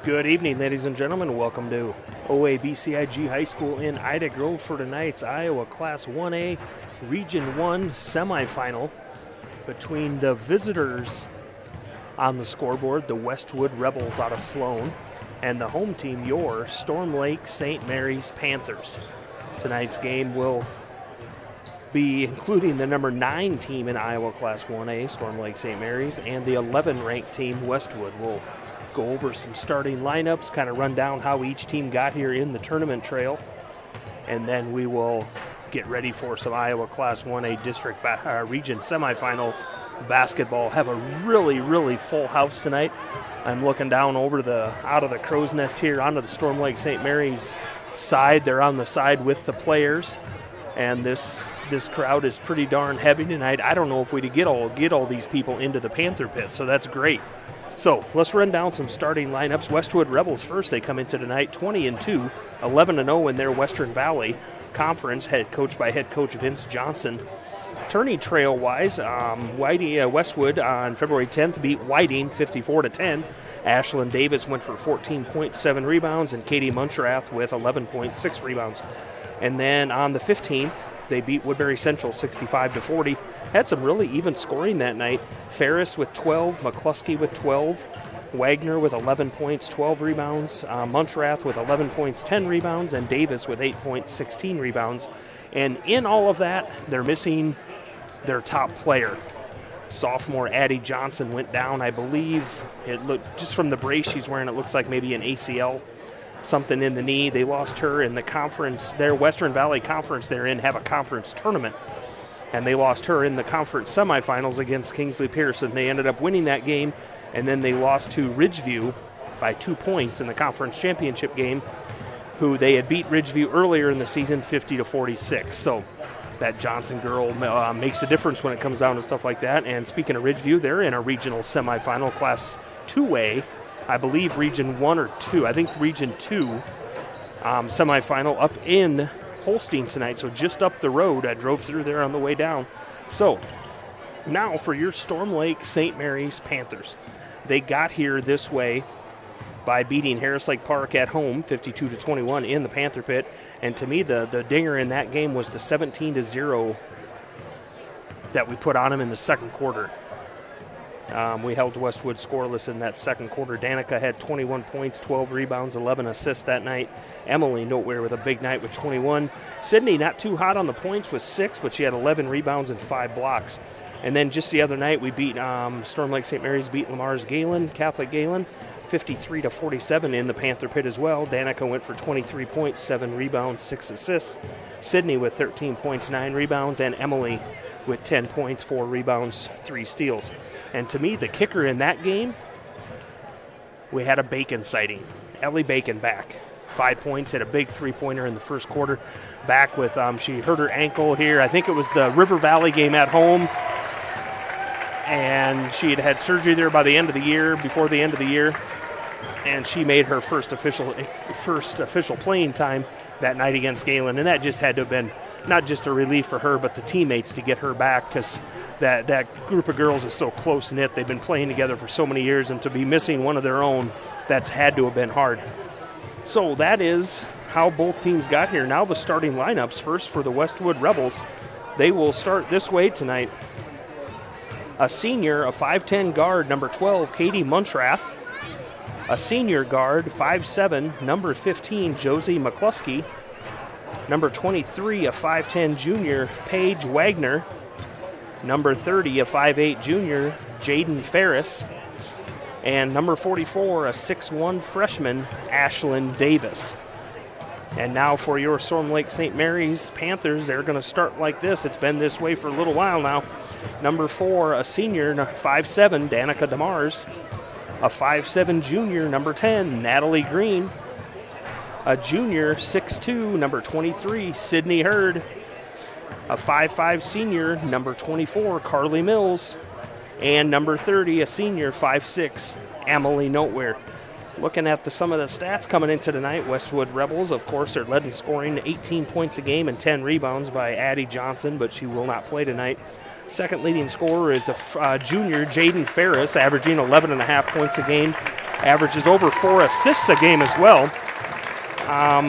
Good evening, ladies and gentlemen. Welcome to OABCIG High School in Ida Grove for tonight's Iowa Class 1A Region 1 semifinal between the visitors on the scoreboard, the Westwood Rebels out of Sloan, and the home team, your Storm Lake St. Mary's Panthers. Tonight's game will be including the number 9 team in Iowa Class 1A, Storm Lake St. Mary's, and the 11th-ranked team, Westwood. We'll go over some starting lineups, kind of run down how each team got here in the tournament trail, and then we will get ready for some Iowa Class 1A District Region semifinal basketball. Have a really full house tonight. I'm looking down over out of the crow's nest here onto the Storm Lake St. Mary's side. They're on the side with the players, and this crowd is pretty darn heavy tonight. I don't know if we get all these people into the Panther pit, so that's great. So let's run down some starting lineups. Westwood Rebels first. They come into tonight 20-2, 11-0 in their Western Valley Conference, head coached by head coach Vince Johnson. Tourney trail-wise, Westwood on February 10th beat Whiting 54-10. Ashlyn Davis went for 14.7 rebounds, and Katie Munchrath with 11.6 rebounds. And then on the 15th, they beat Woodbury Central 65-40. Had some really even scoring that night. Ferris with 12, McCluskey with 12, Wagner with 11 points, 12 rebounds, Munchrath with 11 points, 10 rebounds, and Davis with 8 points, 16 rebounds. And in all of that, they're missing their top player. Sophomore Addie Johnson went down. I believe it looked, just from the brace she's wearing, it looks like maybe an ACL, something in the knee. They lost her in the conference. Their Western Valley Conference they're in have a conference tournament, and they lost her in the conference semifinals against Kingsley Pearson. They ended up winning that game, and then they lost to Ridgeview by 2 points in the conference championship game, who they had beat Ridgeview earlier in the season 50-46. So that Johnson girl makes a difference when it comes down to stuff like that. And speaking of Ridgeview, they're in a regional semifinal, Class 2A, I believe Region 1 or 2. I think Region 2 semifinal up in Holstein tonight, so just up the road. I drove through there on the way down. So now for your Storm Lake St. Mary's Panthers. They got here this way by beating Harris Lake Park at home 52-21 in the Panther pit. And to me, the dinger in that game was the 17-0 that we put on them in the second quarter. We held Westwood scoreless in that second quarter. Danica had 21 points, 12 rebounds, 11 assists that night. Emily Noteware with a big night with 21. Sydney not too hot on the points with 6, but she had 11 rebounds and 5 blocks. And then just the other night, we beat Storm Lake St. Mary's beat Lamar's Galen, Catholic Galen, 53-47 in the Panther pit as well. Danica went for 23 points, 7 rebounds, 6 assists. Sydney with 13 points, 9 rebounds, and Emily with 10 points, 4 rebounds, 3 steals. And to me, the kicker in that game, we had a Bacon sighting. Ellie Bacon back. 5 points, hit a big three-pointer in the first quarter. Back with, she hurt her ankle here. I think it was the River Valley game at home. And she had had surgery there by the end of the year, before the end of the year. And she made her first official playing time that night against Galen. And that just had to have been not just a relief for her, but the teammates to get her back, because that group of girls is so close-knit. They've been playing together for so many years, and to be missing one of their own, that's had to have been hard. So that is how both teams got here. Now the starting lineups. First for the Westwood Rebels. They will start this way tonight. A senior, a 5'10 guard, number 12, Katie Munchrath. A senior guard, 5'7, number 15, Josie McCluskey. Number 23, a 5'10 junior, Paige Wagner. Number 30, a 5'8 junior, Jaden Ferris. And number 44, a 6'1 freshman, Ashlyn Davis. And now for your Storm Lake St. Mary's Panthers, they're going to start like this. It's been this way for a little while now. Number 4, a senior, 5'7, Danica DeMars. A 5'7 junior, number 10, Natalie Green. A junior, 6'2, number 23, Sydney Hurd. A 5'5 senior, number 24, Carly Mills. And number 30, a senior, 5'6, Emily Noteware. Looking at some of the stats coming into tonight, Westwood Rebels, of course, are led in scoring 18 points a game and 10 rebounds by Addie Johnson, but she will not play tonight. Second leading scorer is a junior, Jaden Ferris, averaging 11.5 points a game averages over 4 assists a game as well.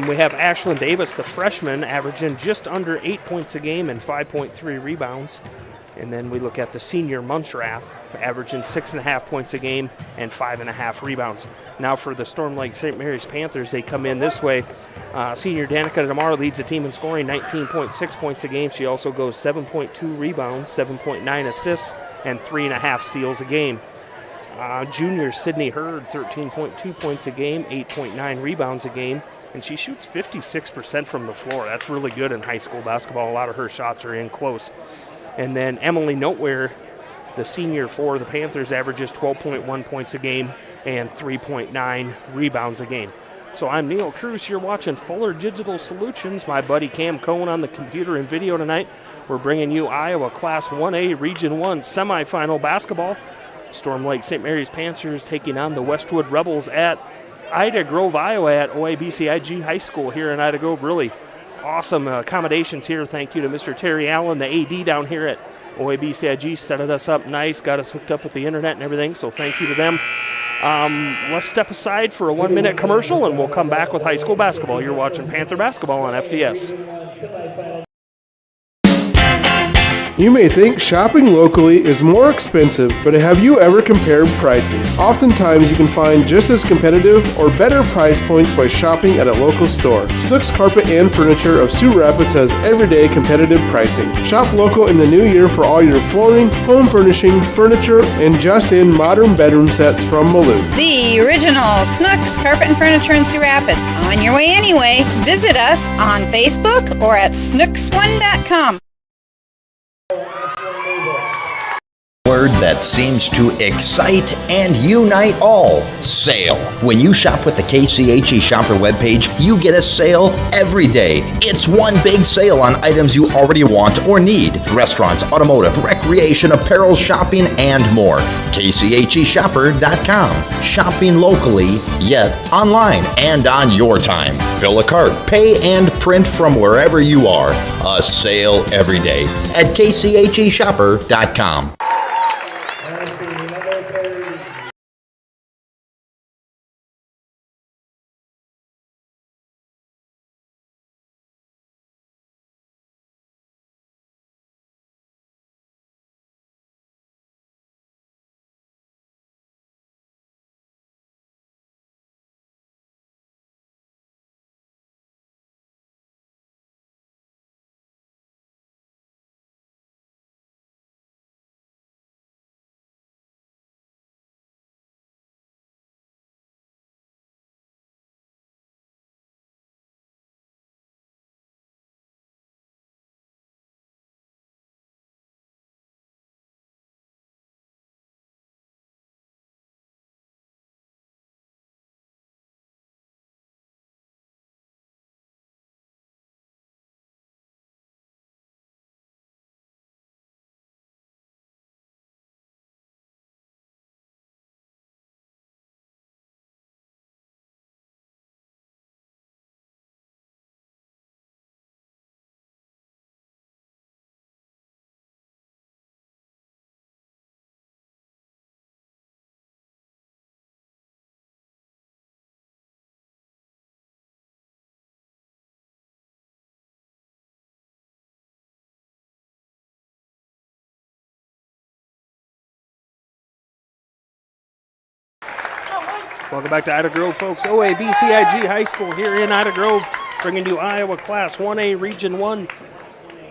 We have Ashlyn Davis, the freshman, averaging just under 8 points a game and 5.3 rebounds. And then we look at the senior Munchrath, averaging 6.5 points a game and 5.5 rebounds. Now for the Storm Lake St. Mary's Panthers, they come in this way. Senior Danica DeMar leads the team in scoring, 19.6 points a game. She also goes 7.2 rebounds, 7.9 assists, and 3.5 steals a game. Junior Sydney Hurd, 13.2 points a game, 8.9 rebounds a game. And she shoots 56% from the floor. That's really good in high school basketball. A lot of her shots are in close. And then Emily Noteware, the senior for the Panthers, averages 12.1 points a game and 3.9 rebounds a game. So I'm Neil Cruz. You're watching Fuller Digital Solutions. My buddy Cam Cohen on the computer and video tonight. We're bringing you Iowa Class 1A Region 1 semifinal basketball. Storm Lake St. Mary's Panthers taking on the Westwood Rebels at Ida Grove, Iowa at OABCIG High School here in Ida Grove. Really awesome accommodations here. Thank you to Mr. Terry Allen, the AD down here at OABCIG. Set us up nice, got us hooked up with the internet and everything, so thank you to them. Let's step aside for a 1-minute commercial, and we'll come back with high school basketball. You're watching Panther Basketball on FDS. You may think shopping locally is more expensive, but have you ever compared prices? Oftentimes you can find just as competitive or better price points by shopping at a local store. Snooks Carpet and Furniture of Sioux Rapids has everyday competitive pricing. Shop local in the new year for all your flooring, home furnishing, furniture, and just-in modern bedroom sets from Malou. The original Snooks Carpet and Furniture in Sioux Rapids. On your way anyway. Visit us on Facebook or at snooks1.com. Word that seems to excite and unite all. Sale. When you shop with the KCHE Shopper webpage, you get a sale every day. It's one big sale on items you already want or need. Restaurants, automotive, recreation, apparel, shopping, and more. KCHEshopper.com. Shopping locally, yet online and on your time. Fill a cart, pay, and print from wherever you are. A sale every day at KCHEshopper.com. Welcome back to Ida Grove, folks. OABCIG High School here in Ida Grove, bringing you Iowa Class 1A Region 1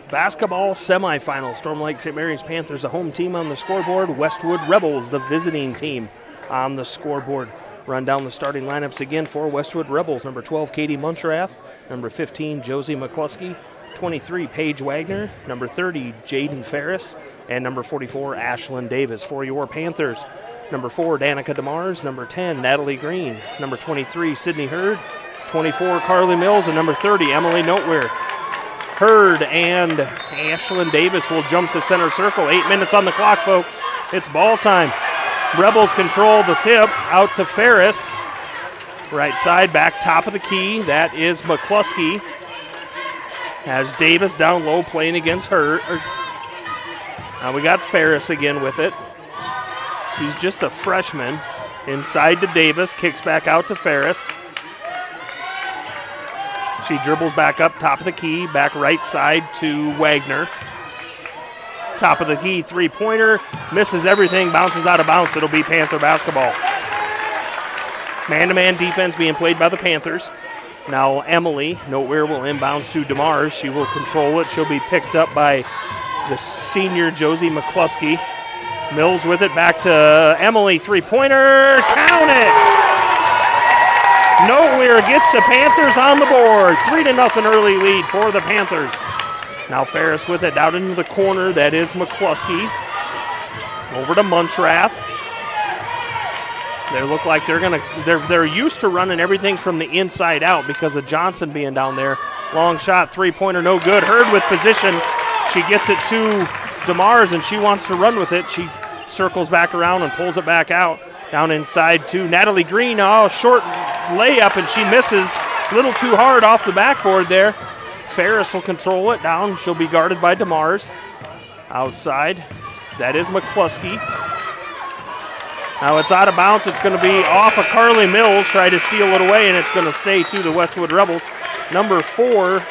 basketball semifinal. Storm Lake St. Mary's Panthers, the home team on the scoreboard. Westwood Rebels, the visiting team on the scoreboard. Run down the starting lineups again for Westwood Rebels. Number 12, Katie Munchrath. Number 15, Josie McCluskey. 23, Paige Wagner. Number 30, Jaden Ferris. And number 44, Ashlyn Davis. For your Panthers, number 4, Danica DeMars. Number 10, Natalie Green. Number 23, Sydney Hurd. 24, Carly Mills. And number 30, Emily Noteware. Hurd and Ashlyn Davis will jump to center circle. 8 minutes on the clock, folks. It's ball time. Rebels control the tip out to Ferris. Right side, back top of the key. That is McCluskey. Has Davis down low playing against her. Now we got Ferris again with it. She's just a freshman. Inside to Davis, kicks back out to Ferris. She dribbles back up, top of the key, back right side to Wagner. Top of the key, three-pointer, misses everything, bounces out of bounds. It'll be Panther basketball. Man-to-man defense being played by the Panthers. Now Emily Nowhere will inbounds to DeMars. She will control it. She'll be picked up by the senior Josie McCluskey. Mills with it, back to Emily, three-pointer, count it! Nowhere gets the Panthers on the board. 3-0 early lead for the Panthers. Now Ferris with it out into the corner. That is McCluskey. Over to Munchrath. They look like they're used to running everything from the inside out because of Johnson being down there. Long shot, three-pointer, no good. Hurd with position. She gets it to DeMars, and she wants to run with it. She circles back around and pulls it back out. Down inside to Natalie Green. Oh, short layup, and she misses. A little too hard off the backboard there. Ferris will control it down. She'll be guarded by DeMars. Outside, that is McCluskey. Now it's out of bounds. It's going to be off of Carly Mills. Try to steal it away, and it's going to stay to the Westwood Rebels. Number 4,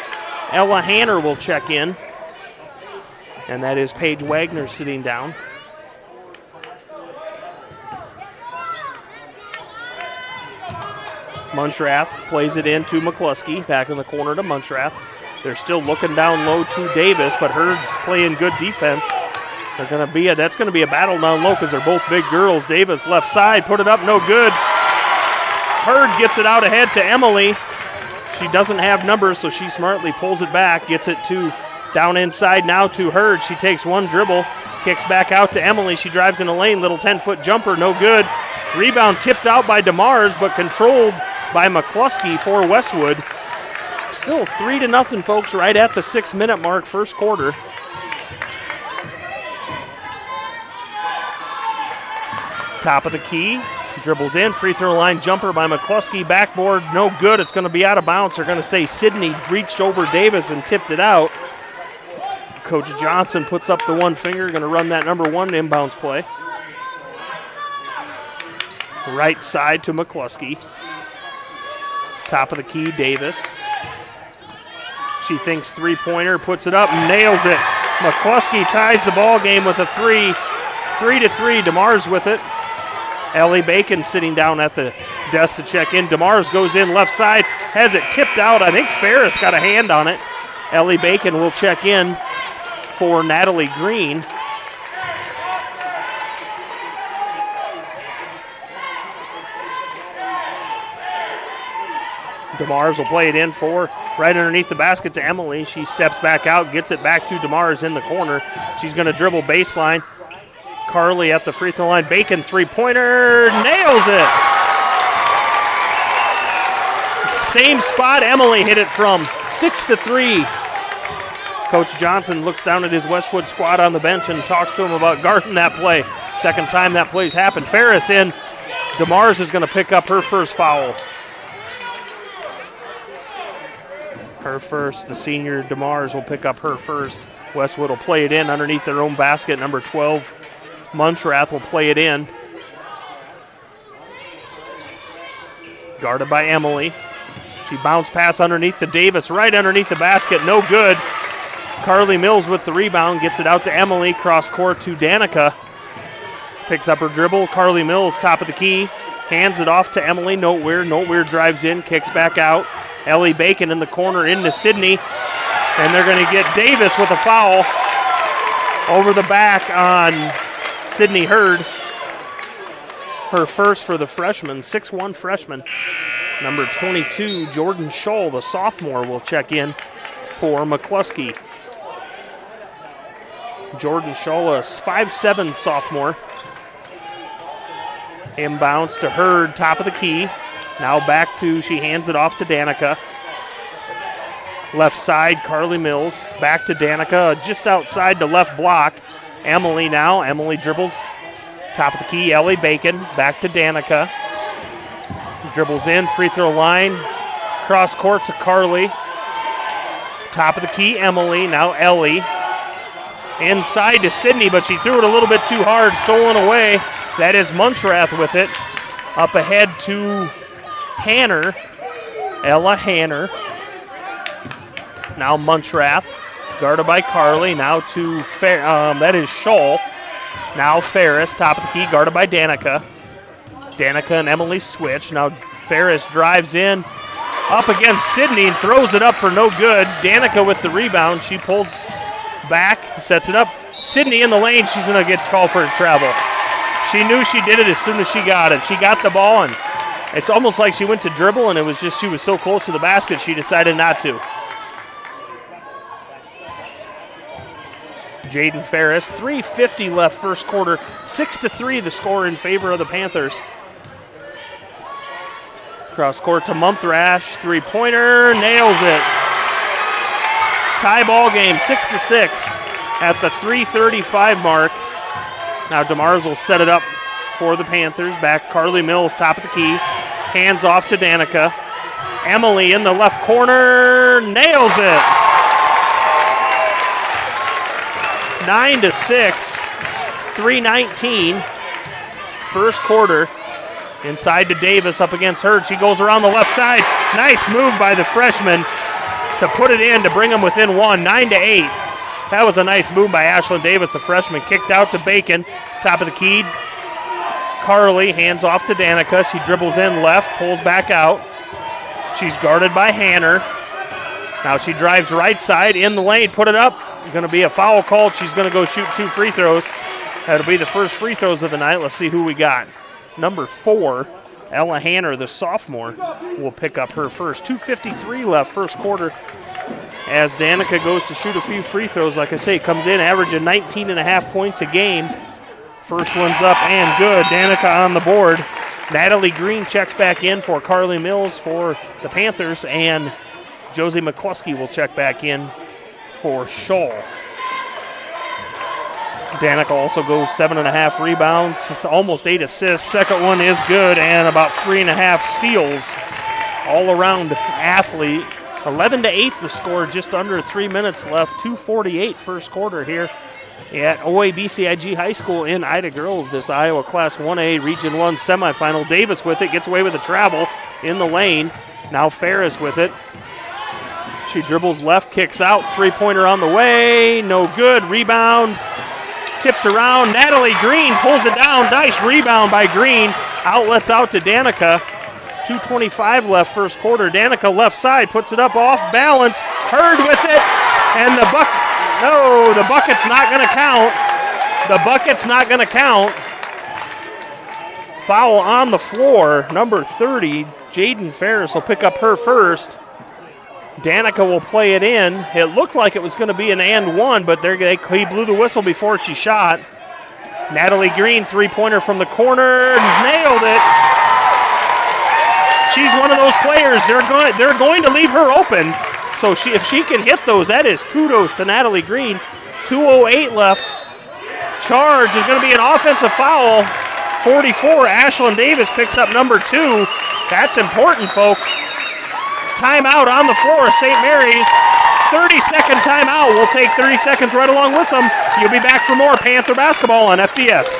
Ella Hanner will check in. And that is Paige Wagner sitting down. Munchrath plays it in to McCluskey. Back in the corner to Munchrath. They're still looking down low to Davis, but Hurd's playing good defense. That's going to be a battle down low because they're both big girls. Davis left side, put it up, no good. Hurd gets it out ahead to Emily. She doesn't have numbers, so she smartly pulls it back, gets it to down inside now to Hurd. She takes one dribble, kicks back out to Emily. She drives in the lane, little 10-foot jumper, no good. Rebound tipped out by DeMars, but controlled by McCluskey for Westwood. Still 3-0, folks, right at the 6-minute mark, first quarter. Top of the key, dribbles in, free throw line jumper by McCluskey, backboard, no good. It's going to be out of bounds. They're going to say Sydney reached over Davis and tipped it out. Coach Johnson puts up the one finger, going to run that number 1 inbounds play. Right side to McCluskey. Top of the key, Davis. She thinks three-pointer, puts it up, nails it. McCluskey ties the ball game with a 3. 3-3, DeMars with it. Ellie Bacon sitting down at the desk to check in. DeMars goes in left side, has it tipped out. I think Ferris got a hand on it. Ellie Bacon will check in for Natalie Green. DeMars will play it in for right underneath the basket to Emily. She steps back out, gets it back to DeMars in the corner. She's going to dribble baseline. Carly at the free throw line. Bacon three-pointer, nails it. Same spot Emily hit it from. 6-3. Coach Johnson looks down at his Westwood squad on the bench and talks to him about guarding that play. Second time that play's happened. Ferris in. DeMars is going to pick up her first foul. Her first. The senior DeMars will pick up her first. Westwood will play it in underneath their own basket. Number 12, Munchrath will play it in. Guarded by Emily. She bounced pass underneath to Davis, right underneath the basket, no good. Carly Mills with the rebound, gets it out to Emily, cross court to Danica. Picks up her dribble, Carly Mills, top of the key, hands it off to Emily Nowhere. Nowhere drives in, kicks back out. Ellie Bacon in the corner into Sydney, and they're going to get Davis with a foul over the back on Sydney Hurd. Her first for the freshman, 6'1" freshman. Number 22, Jordan Scholl, the sophomore, will check in for McCluskey. Jordan Scholl, a 5'7" sophomore. Inbounds to Hurd, top of the key. Now back to, she hands it off to Danica. Left side, Carly Mills. Back to Danica, just outside the left block. Emily now. Emily dribbles. Top of the key, Ellie Bacon. Back to Danica. Dribbles in, free throw line. Cross court to Carly. Top of the key, Emily. Now Ellie. Inside to Sydney, but she threw it a little bit too hard. Stolen away. That is Munchrath with it. Up ahead to Hanner. Ella Hanner. Now Munchrath. Guarded by Carly. Now to that is Scholl. Now Ferris, top of the key, guarded by Danica. Danica and Emily switch. Now Ferris drives in. Up against Sydney and throws it up for no good. Danica with the rebound. She pulls back, sets it up. Sydney in the lane. She's going to get called for a travel. She knew she did it as soon as she got it. She got the ball, and it's almost like she went to dribble, and it was just she was so close to the basket she decided not to. Jaden Ferris, 3:50 left first quarter. 6-3 the score in favor of the Panthers. Cross court to Munthrash, three-pointer, nails it. Tie ball game, 6-6 at the 3:35 mark. Now DeMars will set it up for the Panthers. Back Carly Mills, top of the key. Hands off to Danica. Emily in the left corner, nails it. 9-6, 3:19 first quarter. Inside to Davis, up against Hurd. She goes around the left side. Nice move by the freshman to put it in to bring them within one, 9-8. That was a nice move by Ashlyn Davis, the freshman. Kicked out to Bacon, top of the key. Carly, hands off to Danica. She dribbles in left, pulls back out. She's guarded by Hanner. Now she drives right side in the lane, put it up. Going to be a foul called. She's going to go shoot 2 free throws. That'll be the first free throws of the night. Let's see who we got. Number 4, Ella Hanner, the sophomore, will pick up her first. 2:53 left first quarter as Danica goes to shoot a few free throws. Like I say, comes in averaging 19.5 points a game. First one's up and good. Danica on the board. Natalie Green checks back in for Carly Mills for the Panthers, and Josie McCluskey will check back in for Scholl. Danica also goes 7.5 rebounds, almost 8 assists. Second one is good, and about 3.5 steals. All-around athlete. 11-8 the score, just under 3 minutes left. 2:48 first quarter here at OABCIG High School in Ida Grove. This Iowa Class 1A Region 1 semifinal. Davis with it, gets away with a travel in the lane. Now Ferris with it. She dribbles left, kicks out, three-pointer on the way, no good. Rebound, tipped around. Natalie Green pulls it down. Nice rebound by Green. Outlets out to Danica. 2:25 left first quarter. Danica left side puts it up off balance. Hurd with it, and the bucket's not going to count. The bucket's not going to count. Foul on the floor. Number 30, Jaden Ferris will pick up her first. Danica will play it in. It looked like it was going to be an and one, but he blew the whistle before she shot. Natalie Green, three-pointer from the corner, nailed it. She's one of those players. They're going to leave her open. So if she can hit those, that is kudos to Natalie Green. 2:08 left. Charge is going to be an offensive foul. 44. Ashlyn Davis picks up number 2. That's important, folks. Timeout on the floor, St. Mary's. 30-second timeout. We'll take 30 seconds right along with them. You'll be back for more Panther basketball on FBS.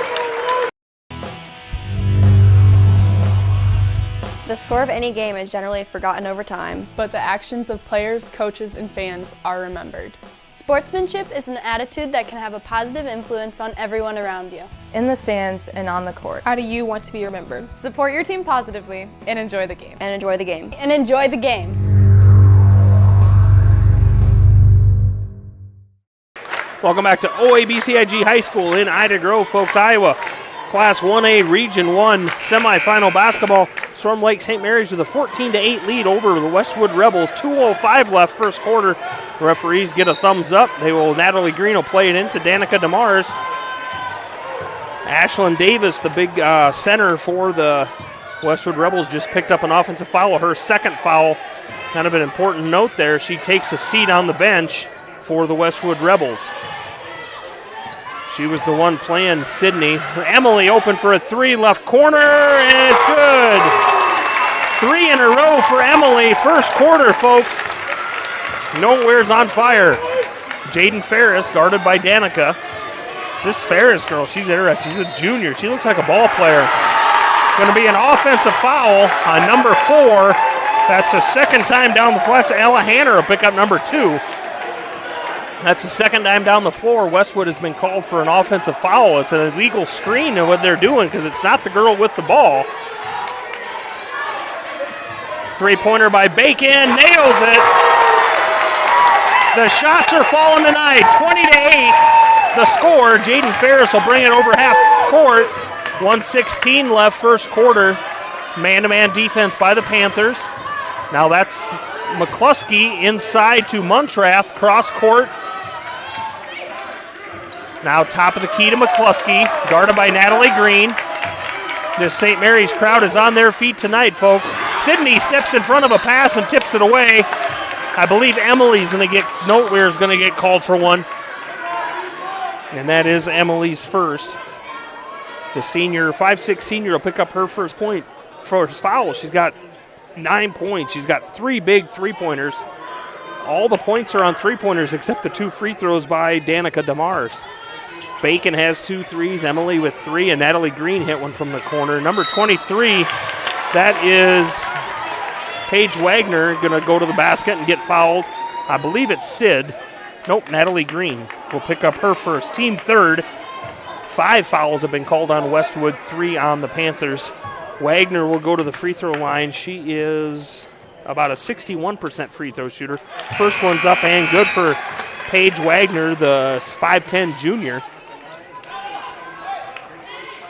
The score of any game is generally forgotten over time, but the actions of players, coaches, and fans are remembered. Sportsmanship is an attitude that can have a positive influence on everyone around you. In the stands and on the court. How do you want to be remembered? Support your team positively and enjoy the game. and enjoy the game. And enjoy the game. Welcome back to OABCIG High School in Ida Grove, folks, Iowa. Class 1A Region 1 semifinal basketball. Storm Lake St. Mary's with a 14-8 lead over the Westwood Rebels. 2:05 left first quarter. The referees get a thumbs up. Natalie Green will play it into Danica DeMars. Ashlyn Davis, the big center for the Westwood Rebels, just picked up an offensive foul. Her second foul, kind of an important note there. She takes a seat on the bench for the Westwood Rebels. She was the one playing Sydney. Emily open for a three, left corner, and it's good. 3 in a row for Emily. First quarter, folks. Nowhere's on fire. Jaden Ferris guarded by Danica. This Ferris girl, she's interesting. She's a junior. She looks like a ball player. Going to be an offensive foul on number 4. That's the second time down the floor. That's Ella Hanner will pick up number 2. That's the second time down the floor. Westwood has been called for an offensive foul. It's an illegal screen of what they're doing because it's not the girl with the ball. Three-pointer by Bacon, nails it. The shots are falling tonight, 20-8. The score, Jaden Ferris will bring it over half court. 1:16 left first quarter. Man-to-man defense by the Panthers. Now that's McCluskey inside to Muntrath, cross court. Now top of the key to McCluskey, guarded by Natalie Green. This St. Mary's crowd is on their feet tonight, folks. Sydney steps in front of a pass and tips it away. I believe Emily's going to get, Notewear's going to get called for one. And that is Emily's first. The senior, 5'6" senior will pick up her first foul. She's got 9 points. She's got 3 big three-pointers. All the points are on three-pointers except the 2 free throws by Danica DeMars. Bacon has 2 threes, Emily with 3, and Natalie Green hit one from the corner. Number 23, that is Paige Wagner, going to go to the basket and get fouled. I believe it's Sid. Nope, Natalie Green will pick up her first. Team third. 5 fouls have been called on Westwood, 3 on the Panthers. Wagner will go to the free throw line. She is about a 61% free throw shooter. First one's up and good for Paige Wagner, the 5'10 junior.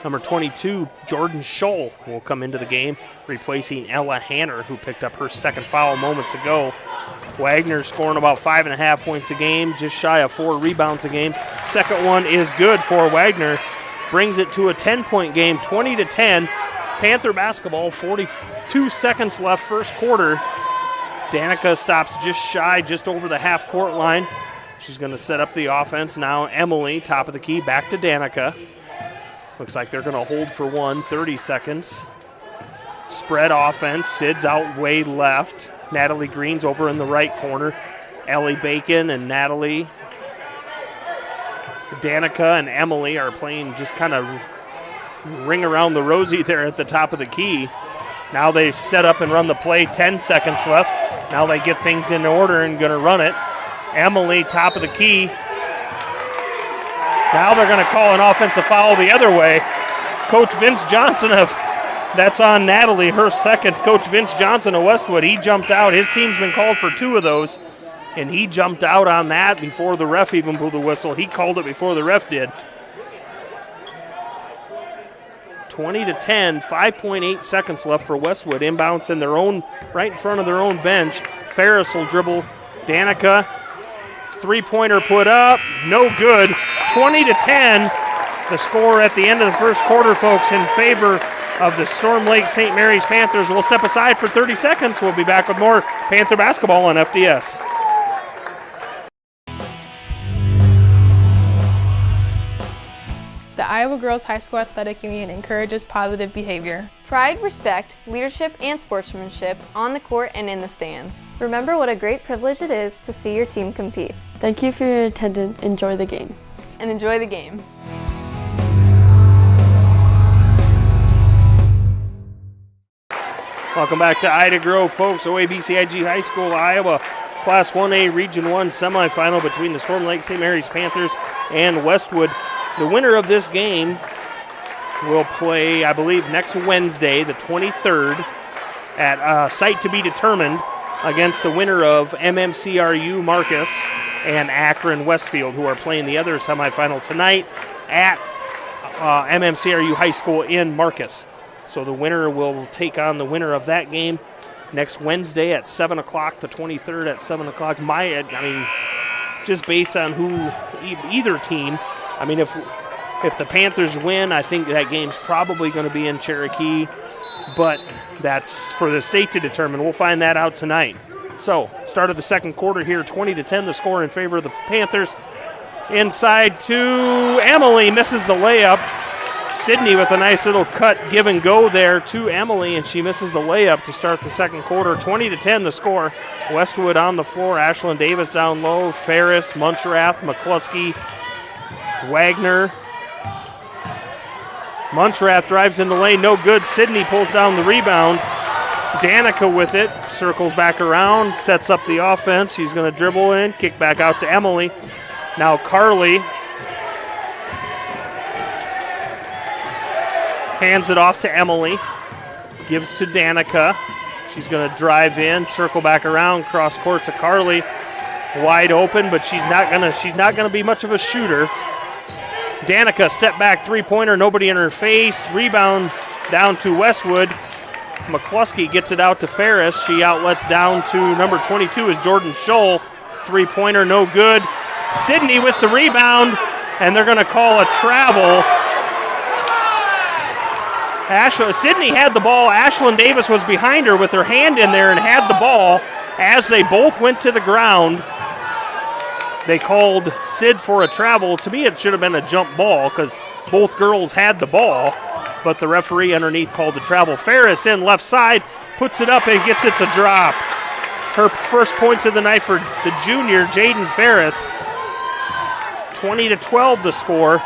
Number 22, Jordan Scholl, will come into the game, replacing Ella Hanner, who picked up her second foul moments ago. Wagner scoring about 5.5 points a game, just shy of 4 rebounds a game. Second one is good for Wagner. Brings it to a 10-point game, 20-10. Panther basketball, 42 seconds left first quarter. Danica stops just over the half-court line. She's going to set up the offense. Now Emily, top of the key, back to Danica. Looks like they're going to hold for 30 seconds. Spread offense. Sid's out way left. Natalie Green's over in the right corner. Ellie Bacon and Natalie. Danica and Emily are playing just kind of ring around the rosy there at the top of the key. Now they've set up and run the play. 10 seconds left. Now they get things in order and going to run it. Emily, top of the key. Now they're going to call an offensive foul the other way. Coach Vince Johnson that's on Natalie, her second. Coach Vince Johnson of Westwood, he jumped out. His team's been called for 2 of those, and he jumped out on that before the ref even blew the whistle. He called it before the ref did. 20-10, 5.8 seconds left for Westwood. Inbounds in their own, right in front of their own bench. Ferris will dribble. Danica, three-pointer put up, no good. 20-10, the score at the end of the first quarter, folks, in favor of the Storm Lake St. Mary's Panthers. We'll step aside for 30 seconds. We'll be back with more Panther basketball on FDS. The Iowa Girls High School Athletic Union encourages positive behavior. Pride, respect, leadership, and sportsmanship on the court and in the stands. Remember what a great privilege it is to see your team compete. Thank you for your attendance. Enjoy the game. And enjoy the game. Welcome back to Ida Grove, folks. OABCIG High School, Iowa Class 1A Region 1 semifinal between the Storm Lake St. Mary's Panthers and Westwood. The winner of this game will play, I believe, next Wednesday, the 23rd, at site to be determined against the winner of MMCRU Marcus and Akron Westfield, who are playing the other semifinal tonight at MMCRU High School in Marcus. So the winner will take on the winner of that game next Wednesday at 7 o'clock, the 23rd at 7 o'clock. Just based on either team, if the Panthers win, I think that game's probably going to be in Cherokee, but that's for the state to determine. We'll find that out tonight. So, start of the second quarter here, 20-10, the score in favor of the Panthers. Inside to Emily, misses the layup. Sydney with a nice little cut, give and go there to Emily, and she misses the layup to start the second quarter. 20-10 the score. Westwood on the floor, Ashlyn Davis down low, Ferris, Muncherath, McCluskey, Wagner. Munchrath drives in the lane, no good. Sydney pulls down the rebound. Danica with it, circles back around, sets up the offense. She's going to dribble in, kick back out to Emily. Now Carly hands it off to Emily, gives to Danica. She's going to drive in, circle back around, cross court to Carly. Wide open, but she's not gonna be much of a shooter. Danica, step back three-pointer, nobody in her face. Rebound down to Westwood. McCluskey gets it out to Ferris. She outlets down to number 22 is Jordan Scholl. Three-pointer, no good. Sydney with the rebound, and they're gonna call a travel. Sydney had the ball. Ashlyn Davis was behind her with her hand in there and had the ball. As they both went to the ground, they called Sid for a travel. To me, it should have been a jump ball because both girls had the ball, but the referee underneath called the travel. Ferris in left side, puts it up and gets it to drop. Her first points of the night for the junior, Jaden Ferris. 20-12 the score.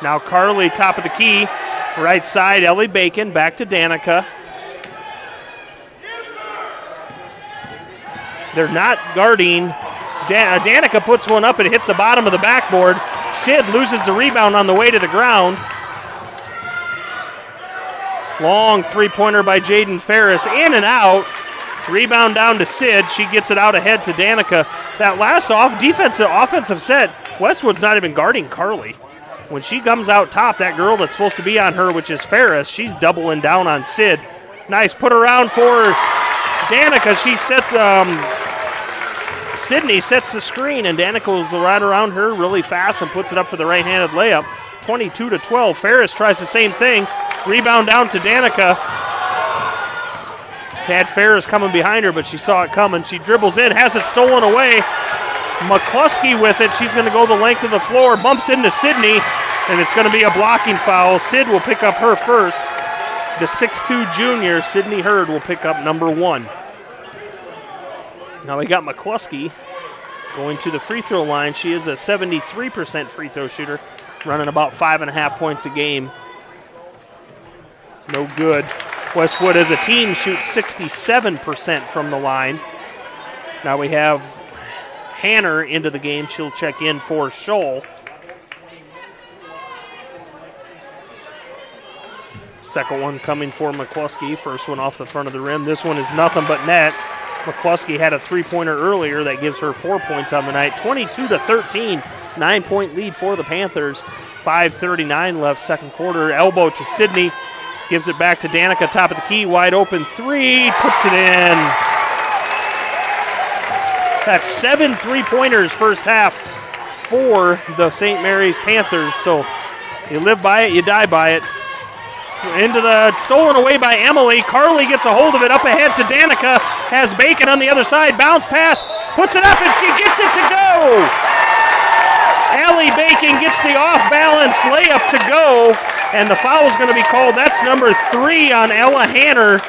Now Carly, top of the key. Right side, Ellie Bacon, back to Danica. They're not guarding. Danica puts one up and hits the bottom of the backboard. Sid loses the rebound on the way to the ground. Long three-pointer by Jaden Ferris, in and out. Rebound down to Sid. She gets it out ahead to Danica. That last offensive set, Westwood's not even guarding Carly. When she comes out top, that girl that's supposed to be on her, which is Ferris, she's doubling down on Sid. Nice put around for Danica. She sets, Sydney sets the screen, and Danica goes right around her really fast and puts it up for the right-handed layup. 22-12. Ferris tries the same thing. Rebound down to Danica. Had Ferris coming behind her, but she saw it coming. She dribbles in, has it stolen away. McCluskey with it. She's going to go the length of the floor, bumps into Sydney, and it's going to be a blocking foul. Sid will pick up her first. The 6'2 junior, Sydney Hurd, will pick up number 1. Now we got McCluskey going to the free throw line. She is a 73% free throw shooter, running about 5.5 points a game. No good. Westwood as a team shoots 67% from the line. Now we have Hanner into the game. She'll check in for Scholl. Second one coming for McCluskey. First one off the front of the rim. This one is nothing but net. McCluskey had a three-pointer earlier that gives her 4 points on the night. 22-13, 9-point lead for the Panthers. 5:39 left second quarter. Elbow to Sydney. Gives it back to Danica, top of the key. Wide open three. Puts it in. That's 7 3-pointers first half for the St. Mary's Panthers. So you live by it, you die by it. Into the stolen away by Emily. Carly gets a hold of it up ahead to Danica. Has Bacon on the other side. Bounce pass. Puts it up and she gets it to go. Ellie Bacon gets the off-balance layup to go. And the foul is going to be called. That's number 3 on Ella Hanner.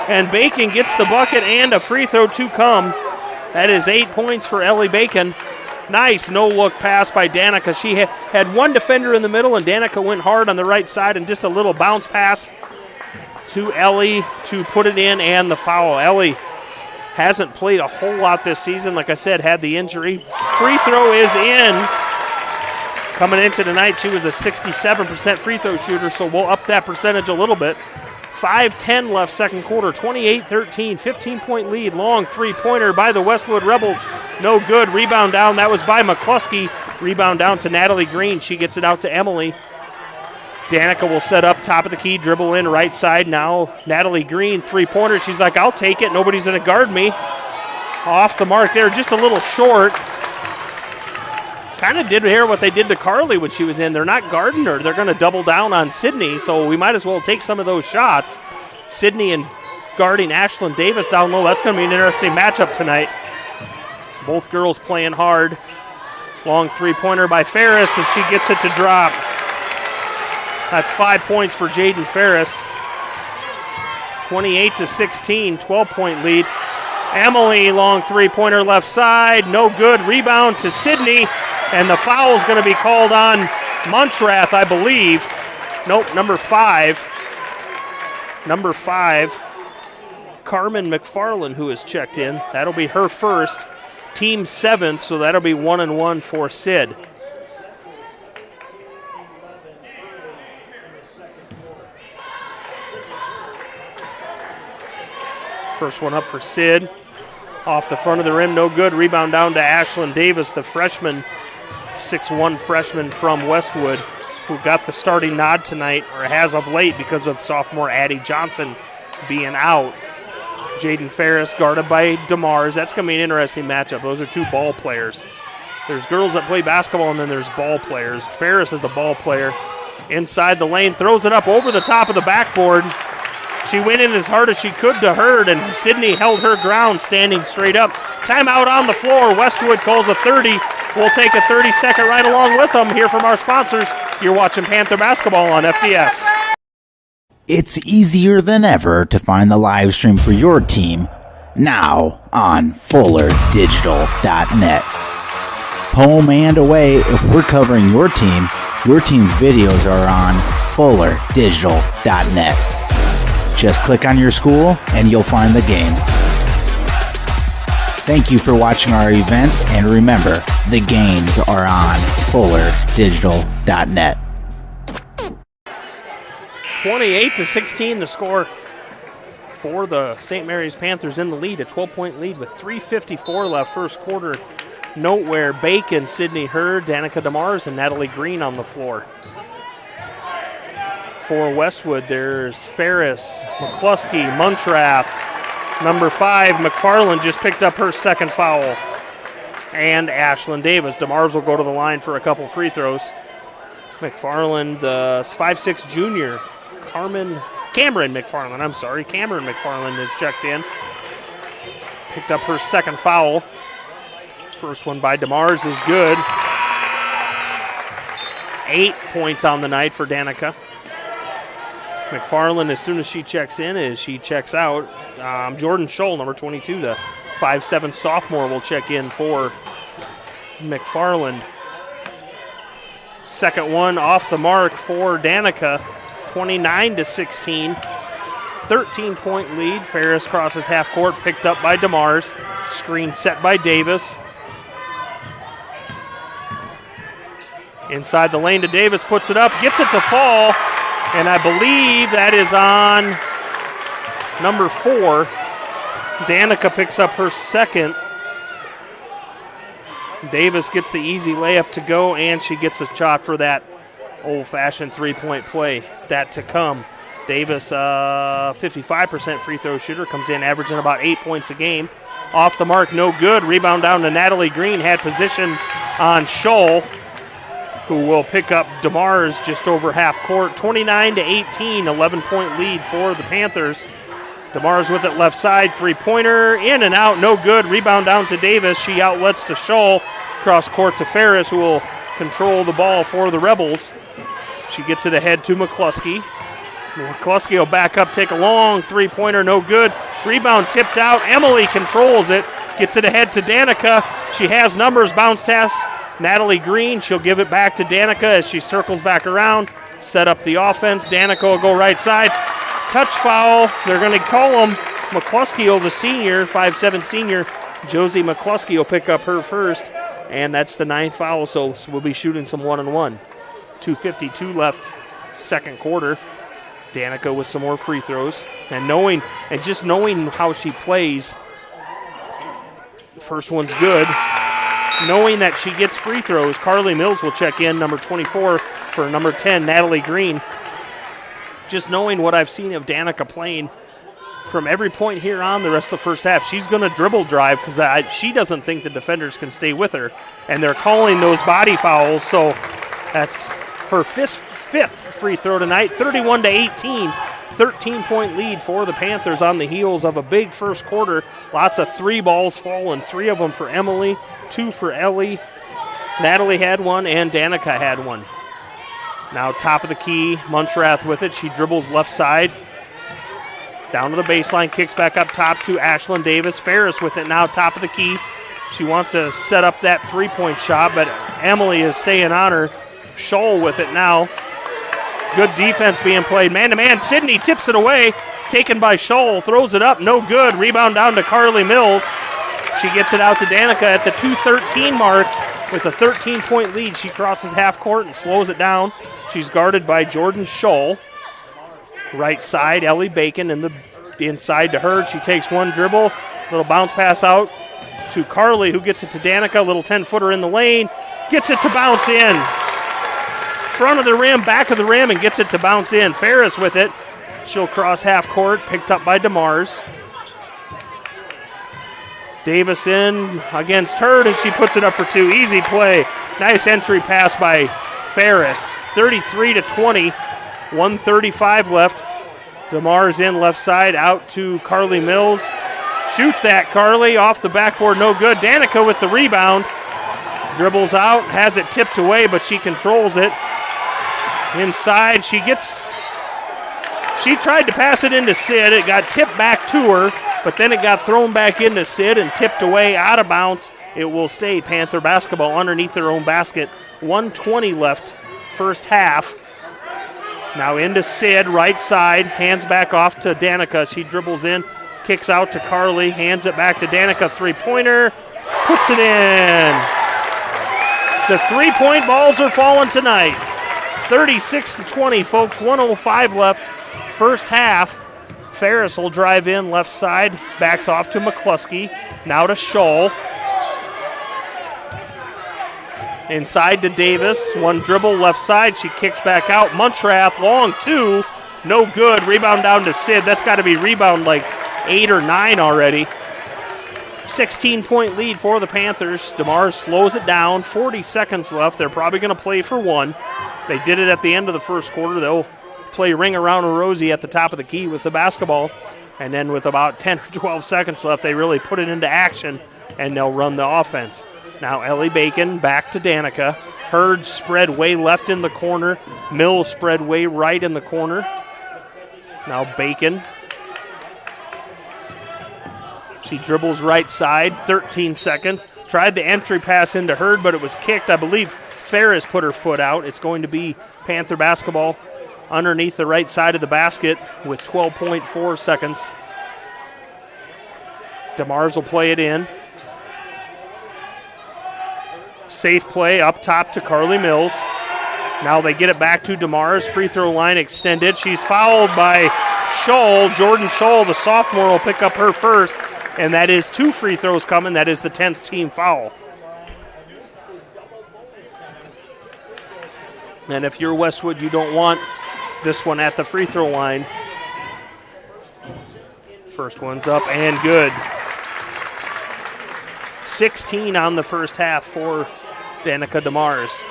And Bacon gets the bucket and a free throw to come. That is 8 points for Ellie Bacon. Nice no-look pass by Danica. She had one defender in the middle, and Danica went hard on the right side, and just a little bounce pass to Ellie to put it in, and the foul. Ellie hasn't played a whole lot this season. Like I said, had the injury. Free throw is in. Coming into tonight, she was a 67% free throw shooter, so we'll up that percentage a little bit. 5:10 left second quarter, 28-13, 15-point lead. Long three-pointer by the Westwood Rebels. No good. Rebound down. That was by McCluskey. Rebound down to Natalie Green. She gets it out to Emily. Danica will set up top of the key, dribble in right side. Now Natalie Green, three-pointer. She's like, I'll take it. Nobody's going to guard me. Off the mark there, just a little short. Kind of did hear what they did to Carly when she was in. They're not guarding her. They're going to double down on Sydney, so we might as well take some of those shots. Sydney and guarding Ashlyn Davis down low. That's going to be an interesting matchup tonight. Both girls playing hard. Long three-pointer by Ferris, and she gets it to drop. That's 5 points for Jaden Ferris. 28-16, 12-point lead. Emily, long three-pointer left side. No good. Rebound to Sydney. And the foul is going to be called on Munchrath, I believe. Nope, number 5. Number 5, Carmen McFarland, who has checked in. That'll be her first. Team 7th, so that'll be 1-1 for Sid. First one up for Sid. Off the front of the rim, no good. Rebound down to Ashlyn Davis, the freshman, 6'1" freshman from Westwood, who got the starting nod tonight, or has of late, because of sophomore Addie Johnson being out. Jaden Ferris guarded by DeMars. That's going to be an interesting matchup. Those are two ball players. There's girls that play basketball, and then there's ball players. Ferris is a ball player. Inside the lane, throws it up over the top of the backboard. She went in as hard as she could to Hurd, and Sydney held her ground standing straight up. Timeout on the floor. Westwood calls a 30. We'll take a 30-second right along with them. Here from our sponsors, you're watching Panther Basketball on FDS. It's easier than ever to find the live stream for your team now on FullerDigital.net. Home and away, if we're covering your team's videos are on FullerDigital.net. Just click on your school and you'll find the game. Thank you for watching our events, and remember, the games are on FullerDigital.net. 28-16 the score for the St. Mary's Panthers in the lead, a 12-point lead with 3:54 left first quarter. Note where Bacon, Sydney Hurd, Danica DeMars, and Natalie Green on the floor. For Westwood, there's Ferris, McCluskey, Muntrath. Number 5, McFarland just picked up her second foul. And Ashlyn Davis. DeMars will go to the line for a couple free throws. McFarland, the 5'6" junior. Cameron McFarland has checked in. Picked up her second foul. First one by DeMars is good. 8 points on the night for Danica. McFarland, as soon as she checks in, as she checks out, Jordan Scholl, number 22, the 5'7" sophomore, will check in for McFarland. Second one off the mark for Danica, 29-16. 13-point lead. Ferris crosses half court, picked up by DeMars. Screen set by Davis. Inside the lane to Davis, puts it up, gets it to fall, and I believe that is on number 4. Danica picks up her second. Davis gets the easy layup to go, and she gets a shot for that old-fashioned three-point play. That to come. Davis, 55% free throw shooter, comes in averaging about 8 points a game. Off the mark, no good. Rebound down to Natalie Green. Had position on Scholl, who will pick up DeMars just over half court. 29-18, 11-point lead for the Panthers. DeMars with it left side, three-pointer, in and out, no good. Rebound down to Davis. She outlets to Scholl. Cross court to Ferris, who will control the ball for the Rebels. She gets it ahead to McCluskey. McCluskey will back up, take a long three-pointer, no good. Rebound tipped out. Emily controls it, gets it ahead to Danica. She has numbers, bounce pass. Natalie Green, she'll give it back to Danica as she circles back around. Set up the offense. Danica will go right side. Touch foul. They're going to call him. McCluskey, the senior, 5'7" senior. Josie McCluskey will pick up her first, and that's the 9th foul, so we'll be shooting some 1-on-1. 2:52 left second quarter. Danica with some more free throws. And just knowing how she plays, first one's good. Knowing that she gets free throws, Carly Mills will check in, number 24, for number 10, Natalie Green. Just knowing what I've seen of Danica playing from every point here on the rest of the first half, she's going to dribble drive because she doesn't think the defenders can stay with her. And they're calling those body fouls, so that's her fifth free throw tonight, 31-18. 13-point lead for the Panthers on the heels of a big first quarter. Lots of three balls falling, 3 of them for Emily, 2 for Ellie. Natalie had one, and Danica had one. Now top of the key, Muntrath with it. She dribbles left side. Down to the baseline, kicks back up top to Ashlyn Davis. Ferris with it now, top of the key. She wants to set up that three-point shot, but Emily is staying on her. Scholl with it now. Good defense being played. Man-to-man, Sydney tips it away. Taken by Scholl, throws it up, no good. Rebound down to Carly Mills. She gets it out to Danica at the 2:13 mark with a 13-point lead. She crosses half court and slows it down. She's guarded by Jordan Scholl. Right side, Ellie Bacon in the inside to Hurd. She takes one dribble, little bounce pass out to Carly, who gets it to Danica. Little 10-footer in the lane, gets it to bounce in. Front of the rim, back of the rim, and gets it to bounce in. Ferris with it. She'll cross half court, picked up by DeMars. Davis in against Hurd, and she puts it up for two. Easy play. Nice entry pass by Ferris. 33-20, 1:35 left. DeMars in left side, out to Carly Mills. Shoot that, Carly, off the backboard, no good. Danica with the rebound. Dribbles out, has it tipped away, but she controls it. Inside, she tried to pass it into Sid. It got tipped back to her, but then it got thrown back into Sid and tipped away out of bounds. It will stay Panther basketball underneath their own basket. 1:20 left, first half. Now into Sid, right side, hands back off to Danica. She dribbles in, kicks out to Carly, hands it back to Danica. Three-pointer, puts it in. The three-point balls are falling tonight. 36-20, folks, 1:05 left, first half. Ferris will drive in left side, backs off to McCluskey, now to Scholl. Inside to Davis, one dribble left side, she kicks back out. Munchrath, long two, no good. Rebound down to Sid. That's got to be rebound like 8 or 9 already. 16-point lead for the Panthers. DeMars slows it down, 40 seconds left. They're probably going to play for one. They did it at the end of the first quarter. They'll play ring around a Rosie at the top of the key with the basketball. And then with about 10 or 12 seconds left, they really put it into action, and they'll run the offense. Now Ellie Bacon back to Danica. Hurd spread way left in the corner. Mills spread way right in the corner. Now Bacon. She dribbles right side, 13 seconds. Tried the entry pass into Hurd, but it was kicked. I believe Ferris put her foot out. It's going to be Panther basketball underneath the right side of the basket with 12.4 seconds. DeMars will play it in. Safe play up top to Carly Mills. Now they get it back to DeMars. Free throw line extended. She's fouled by Scholl. Jordan Scholl, the sophomore, will pick up her first. And that is 2 free throws coming. That is the 10th team foul. And if you're Westwood, you don't want this one at the free throw line. First one's up and good. 16 on the first half for Danica DeMars.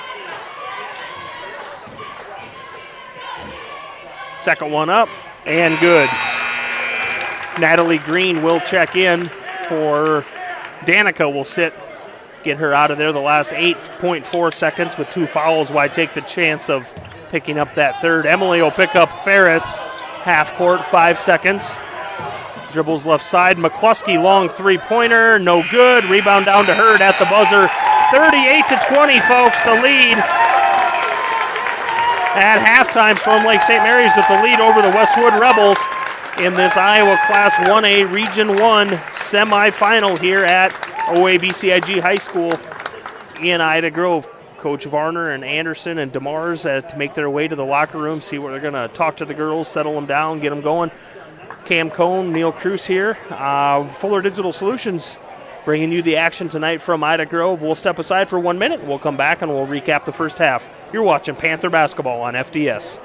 Second one up and good. Natalie Green will check in for Danica. Will sit, get her out of there. The last 8.4 seconds with 2 fouls. Why take the chance of picking up that third? Emily will pick up Ferris. Half court, 5 seconds. Dribbles left side. McCluskey, long three-pointer, no good. Rebound down to Hurd at the buzzer. 38-20, folks, the lead. At halftime, Storm Lake St. Mary's with the lead over the Westwood Rebels in this Iowa Class 1A Region 1 semifinal here at OABCIG High School in Ida Grove. Coach Varner and Anderson and DeMars to make their way to the locker room, see what they're going to talk to the girls, settle them down, get them going. Cam Cohn, Neil Cruz here. Fuller Digital Solutions bringing you the action tonight from Ida Grove. We'll step aside for 1 minute. We'll come back and we'll recap the first half. You're watching Panther Basketball on FDS.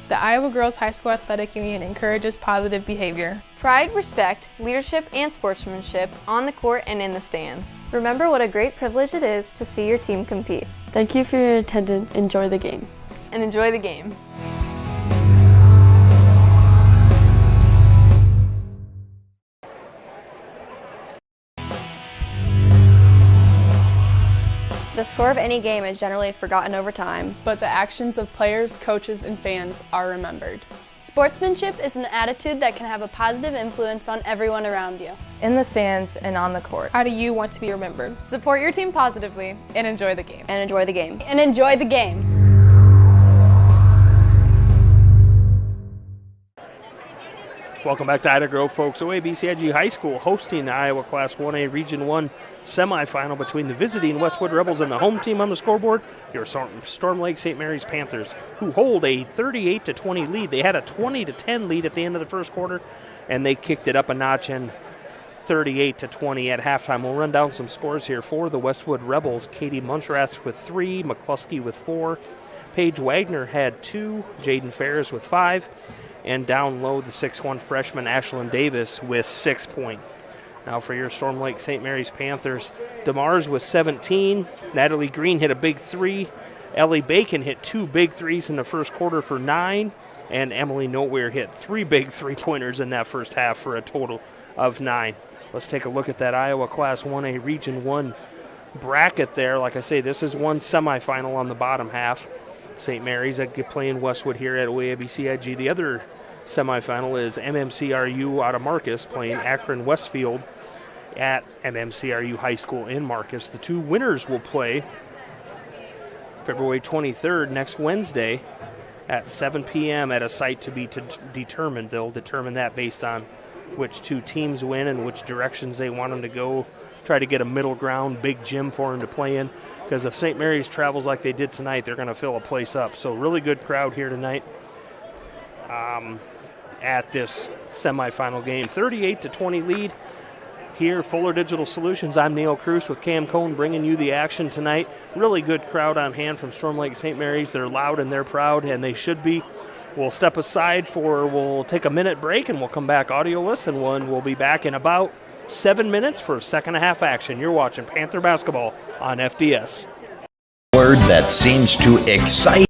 The Iowa Girls High School Athletic Union encourages positive behavior. Pride, respect, leadership, and sportsmanship on the court and in the stands. Remember what a great privilege it is to see your team compete. Thank you for your attendance. Enjoy the game. And enjoy the game. The score of any game is generally forgotten over time, but the actions of players, coaches, and fans are remembered. Sportsmanship is an attitude that can have a positive influence on everyone around you. In the stands and on the court. How do you want to be remembered? Support your team positively and enjoy the game. And enjoy the game. And enjoy the game. Welcome back to Ida Grove, folks. OABCIG High School hosting the Iowa Class 1A Region 1 semifinal between the visiting Westwood Rebels and the home team on the scoreboard, your Storm Lake St. Mary's Panthers, who hold a 38-20 lead. They had a 20-10 lead at the end of the first quarter, and they kicked it up a notch and 38-20 at halftime. We'll run down some scores here for the Westwood Rebels. Katie Munchrath with 3, McCluskey with 4, Paige Wagner had 2, Jaden Ferris with 5, and down low, the 6'1 freshman Ashlyn Davis with 6 points. Now for your Storm Lake St. Mary's Panthers, DeMars with 17. Natalie Green hit a big 3. Ellie Bacon hit 2 big 3s in the first quarter for 9. And Emily Noteware hit 3 big 3-pointers in that first half for a total of 9. Let's take a look at that Iowa Class 1A Region 1 bracket there. Like I say, this is one semifinal on the bottom half. St. Mary's playing Westwood here at OABCIG. The other semifinal is MMCRU out of Marcus playing Akron Westfield at MMCRU High School in Marcus. The two winners will play February 23rd, next Wednesday, at 7 p.m. at a site to be determined. They'll determine that based on which two teams win and which directions they want them to go. Try to get a middle ground, big gym for them to play in. Because if St. Mary's travels like they did tonight, they're going to fill a place up. So really good crowd here tonight at this semifinal game. 38-20 lead here. Fuller Digital Solutions. I'm Neil Cruz with Cam Cohn bringing you the action tonight. Really good crowd on hand from Storm Lake St. Mary's. They're loud and they're proud, and they should be. We'll step aside we'll take a minute break, and we'll come back audioless, and we'll be back in about 7 minutes for second half action. You're watching Panther basketball on FDS. Word that seems to excite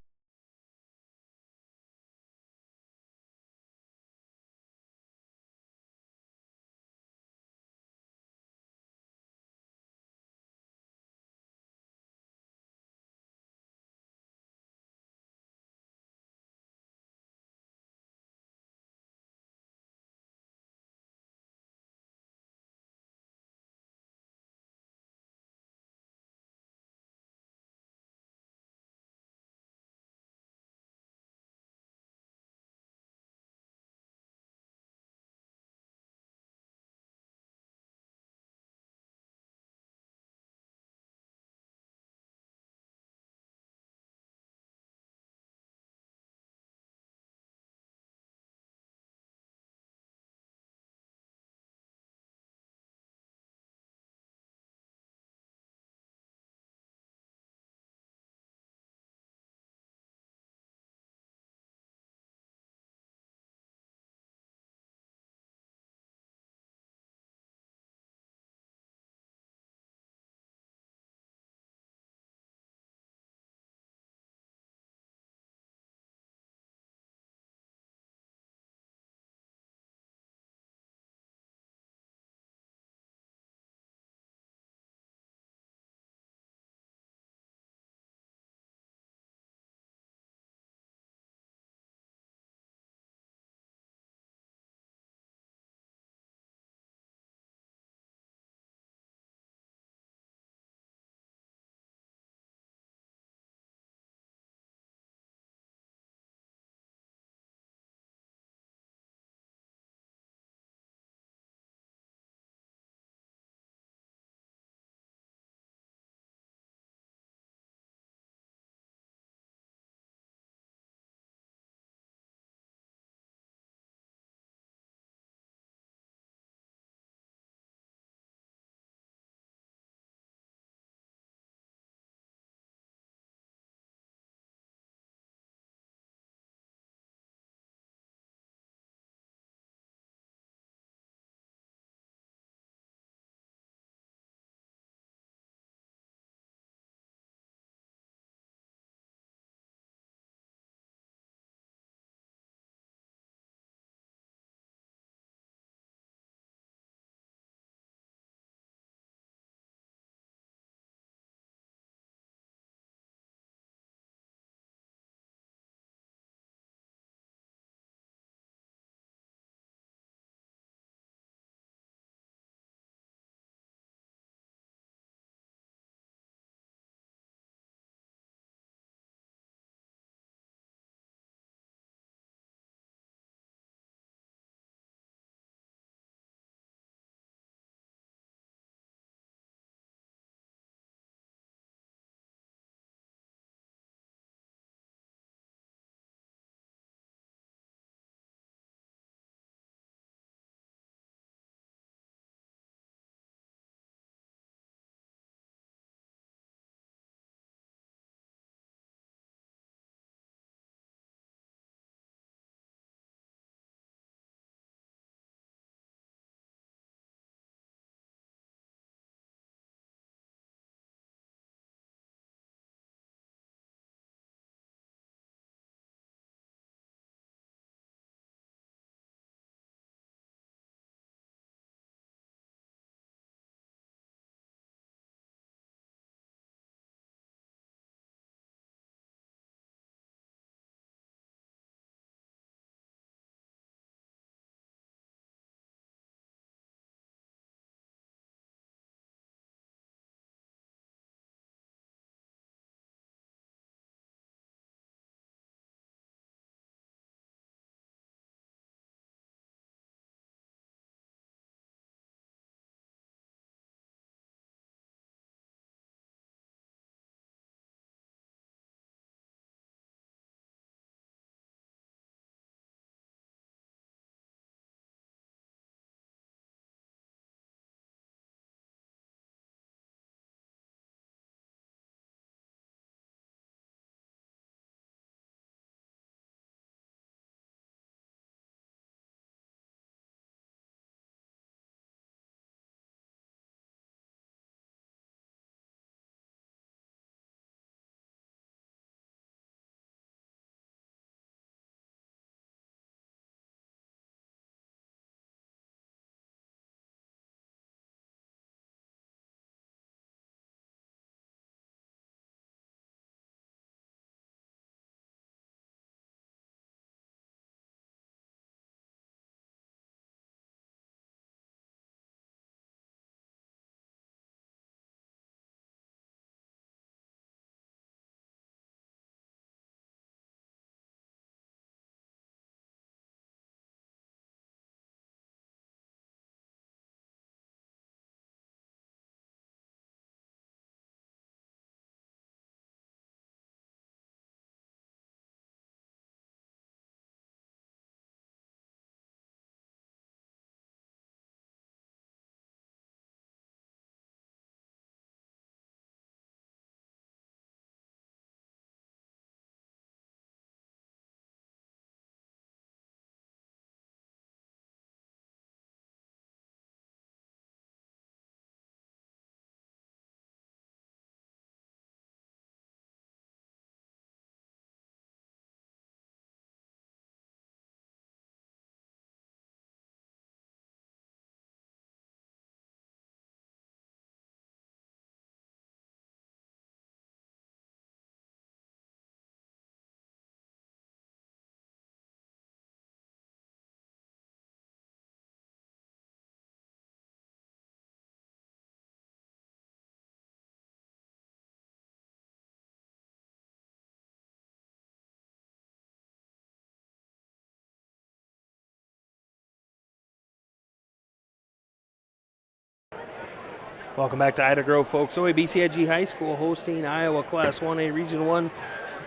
Welcome back to Ida Grove, folks. OABCIG High School hosting Iowa Class 1A Region 1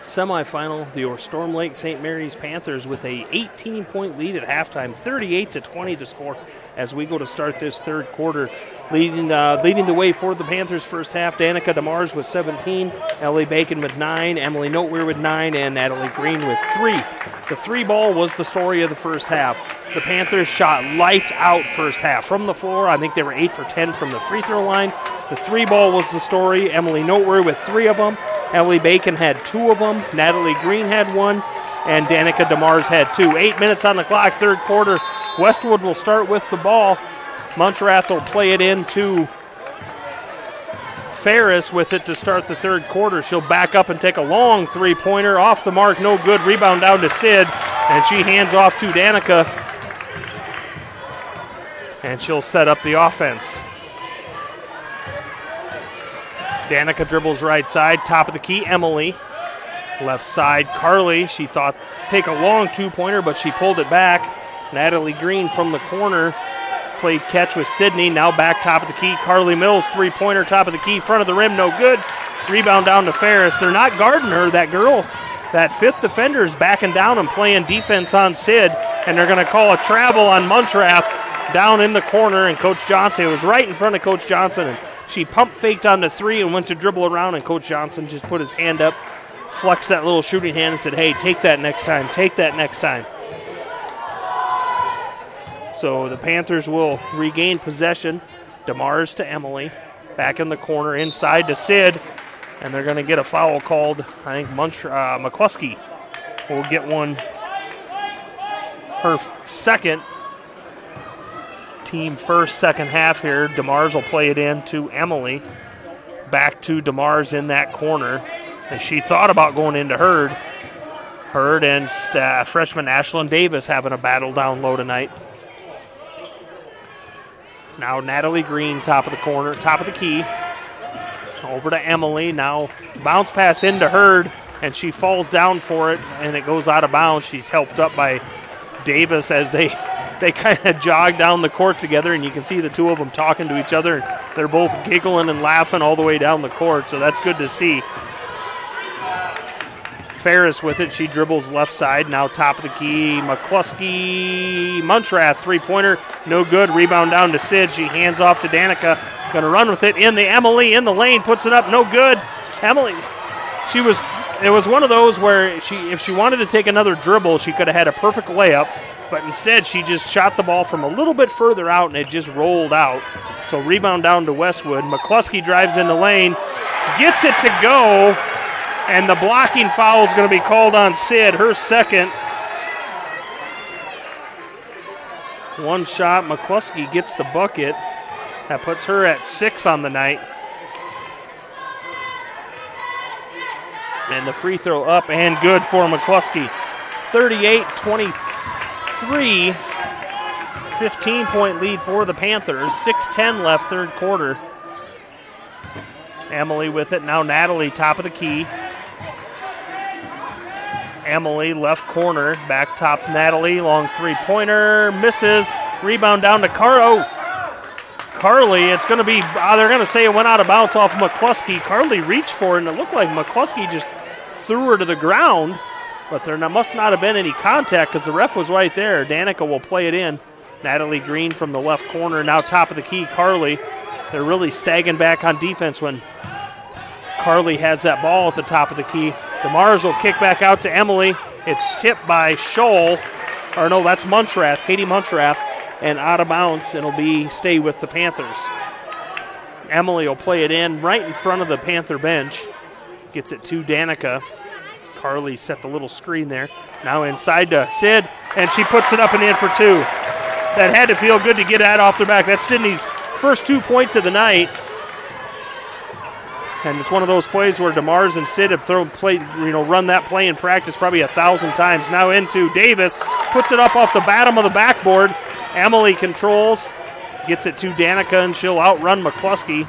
semifinal. The Storm Lake St. Mary's Panthers with a 18-point lead at halftime, 38-20 to score as we go to start this third quarter. Leading the way for the Panthers first half, Danica DeMars with 17, Ellie Bacon with 9, Emily Noteweir with 9, and Natalie Green with 3. The 3 ball was the story of the first half. The Panthers shot lights out first half. From the floor, I think they were 8 for 10 from the free throw line. The 3 ball was the story. Emily Noteweir with 3 of them. Ellie Bacon had 2 of them. Natalie Green had 1. And Danica DeMars had 2. 8 minutes on the clock, third quarter. Westwood will start with the ball. Munchrath will play it into Ferris with it to start the third quarter. She'll back up and take a long three-pointer. Off the mark, no good. Rebound down to Sid. And she hands off to Danica. And she'll set up the offense. Danica dribbles right side, top of the key, Emily. Left side, Carly. She thought take a long two-pointer, but she pulled it back. Natalie Green from the corner played catch with Sydney. Now back top of the key, Carly Mills, three-pointer, top of the key, front of the rim, no good. Rebound down to Ferris. They're not guarding her. That girl, that fifth defender, is backing down and playing defense on Sid, and they're going to call a travel on Munchrath down in the corner, and Coach Johnson, it was right in front of Coach Johnson, and she pump faked on the 3 and went to dribble around, and Coach Johnson just put his hand up, flexed that little shooting hand and said, hey, take that next time, take that next time. So the Panthers will regain possession. DeMars to Emily, back in the corner, inside to Sid, and they're going to get a foul called. I think McCluskey will get one, her second. Team first, second half here. DeMars will play it in to Emily. Back to DeMars in that corner. And she thought about going into Hurd. Hurd and freshman Ashlyn Davis having a battle down low tonight. Now Natalie Green, top of the corner, top of the key. Over to Emily. Now bounce pass into Hurd, and she falls down for it, and it goes out of bounds. She's helped up by Davis as they kind of jog down the court together, and you can see the two of them talking to each other. And they're both giggling and laughing all the way down the court, so that's good to see. Ferris with it. She dribbles left side. Now top of the key. McCluskey. Munchrath, three-pointer. No good. Rebound down to Sid. She hands off to Danica. Going to run with it in the Emily in the lane. Puts it up. No good. Emily, it was one of those where if she wanted to take another dribble, she could have had a perfect layup. But instead, she just shot the ball from a little bit further out, and it just rolled out. So rebound down to Westwood. McCluskey drives in the lane. Gets it to go. And the blocking foul is going to be called on Sid, her second. One shot, McCluskey gets the bucket. That puts her at 6 on the night. And the free throw up and good for McCluskey. 38-23, 15-point lead for the Panthers. 6:10 left, third quarter. Emily with it, now Natalie, top of the key. Emily, left corner, back top Natalie, long three-pointer, misses. Rebound down to Carly. It's going to be, they're going to say it went out of bounds off McCluskey. Carly reached for it, and it looked like McCluskey just threw her to the ground, but there must not have been any contact because the ref was right there. Danica will play it in. Natalie Green from the left corner, now top of the key, Carly. They're really sagging back on defense when Carly has that ball at the top of the key. DeMars will kick back out to Emily. It's tipped by Scholl. Or no, that's Munchrath, Katie Munchrath, and out of bounds. It'll stay with the Panthers. Emily will play it in right in front of the Panther bench. Gets it to Danica. Carly set the little screen there. Now inside to Sid, and she puts it up and in for 2. That had to feel good to get that off their back. That's Sydney's first 2 points of the night. And it's one of those plays where DeMars and Sid have run that play in practice probably 1,000 times. Now into Davis, puts it up off the bottom of the backboard. Emily controls, gets it to Danica, and she'll outrun McCluskey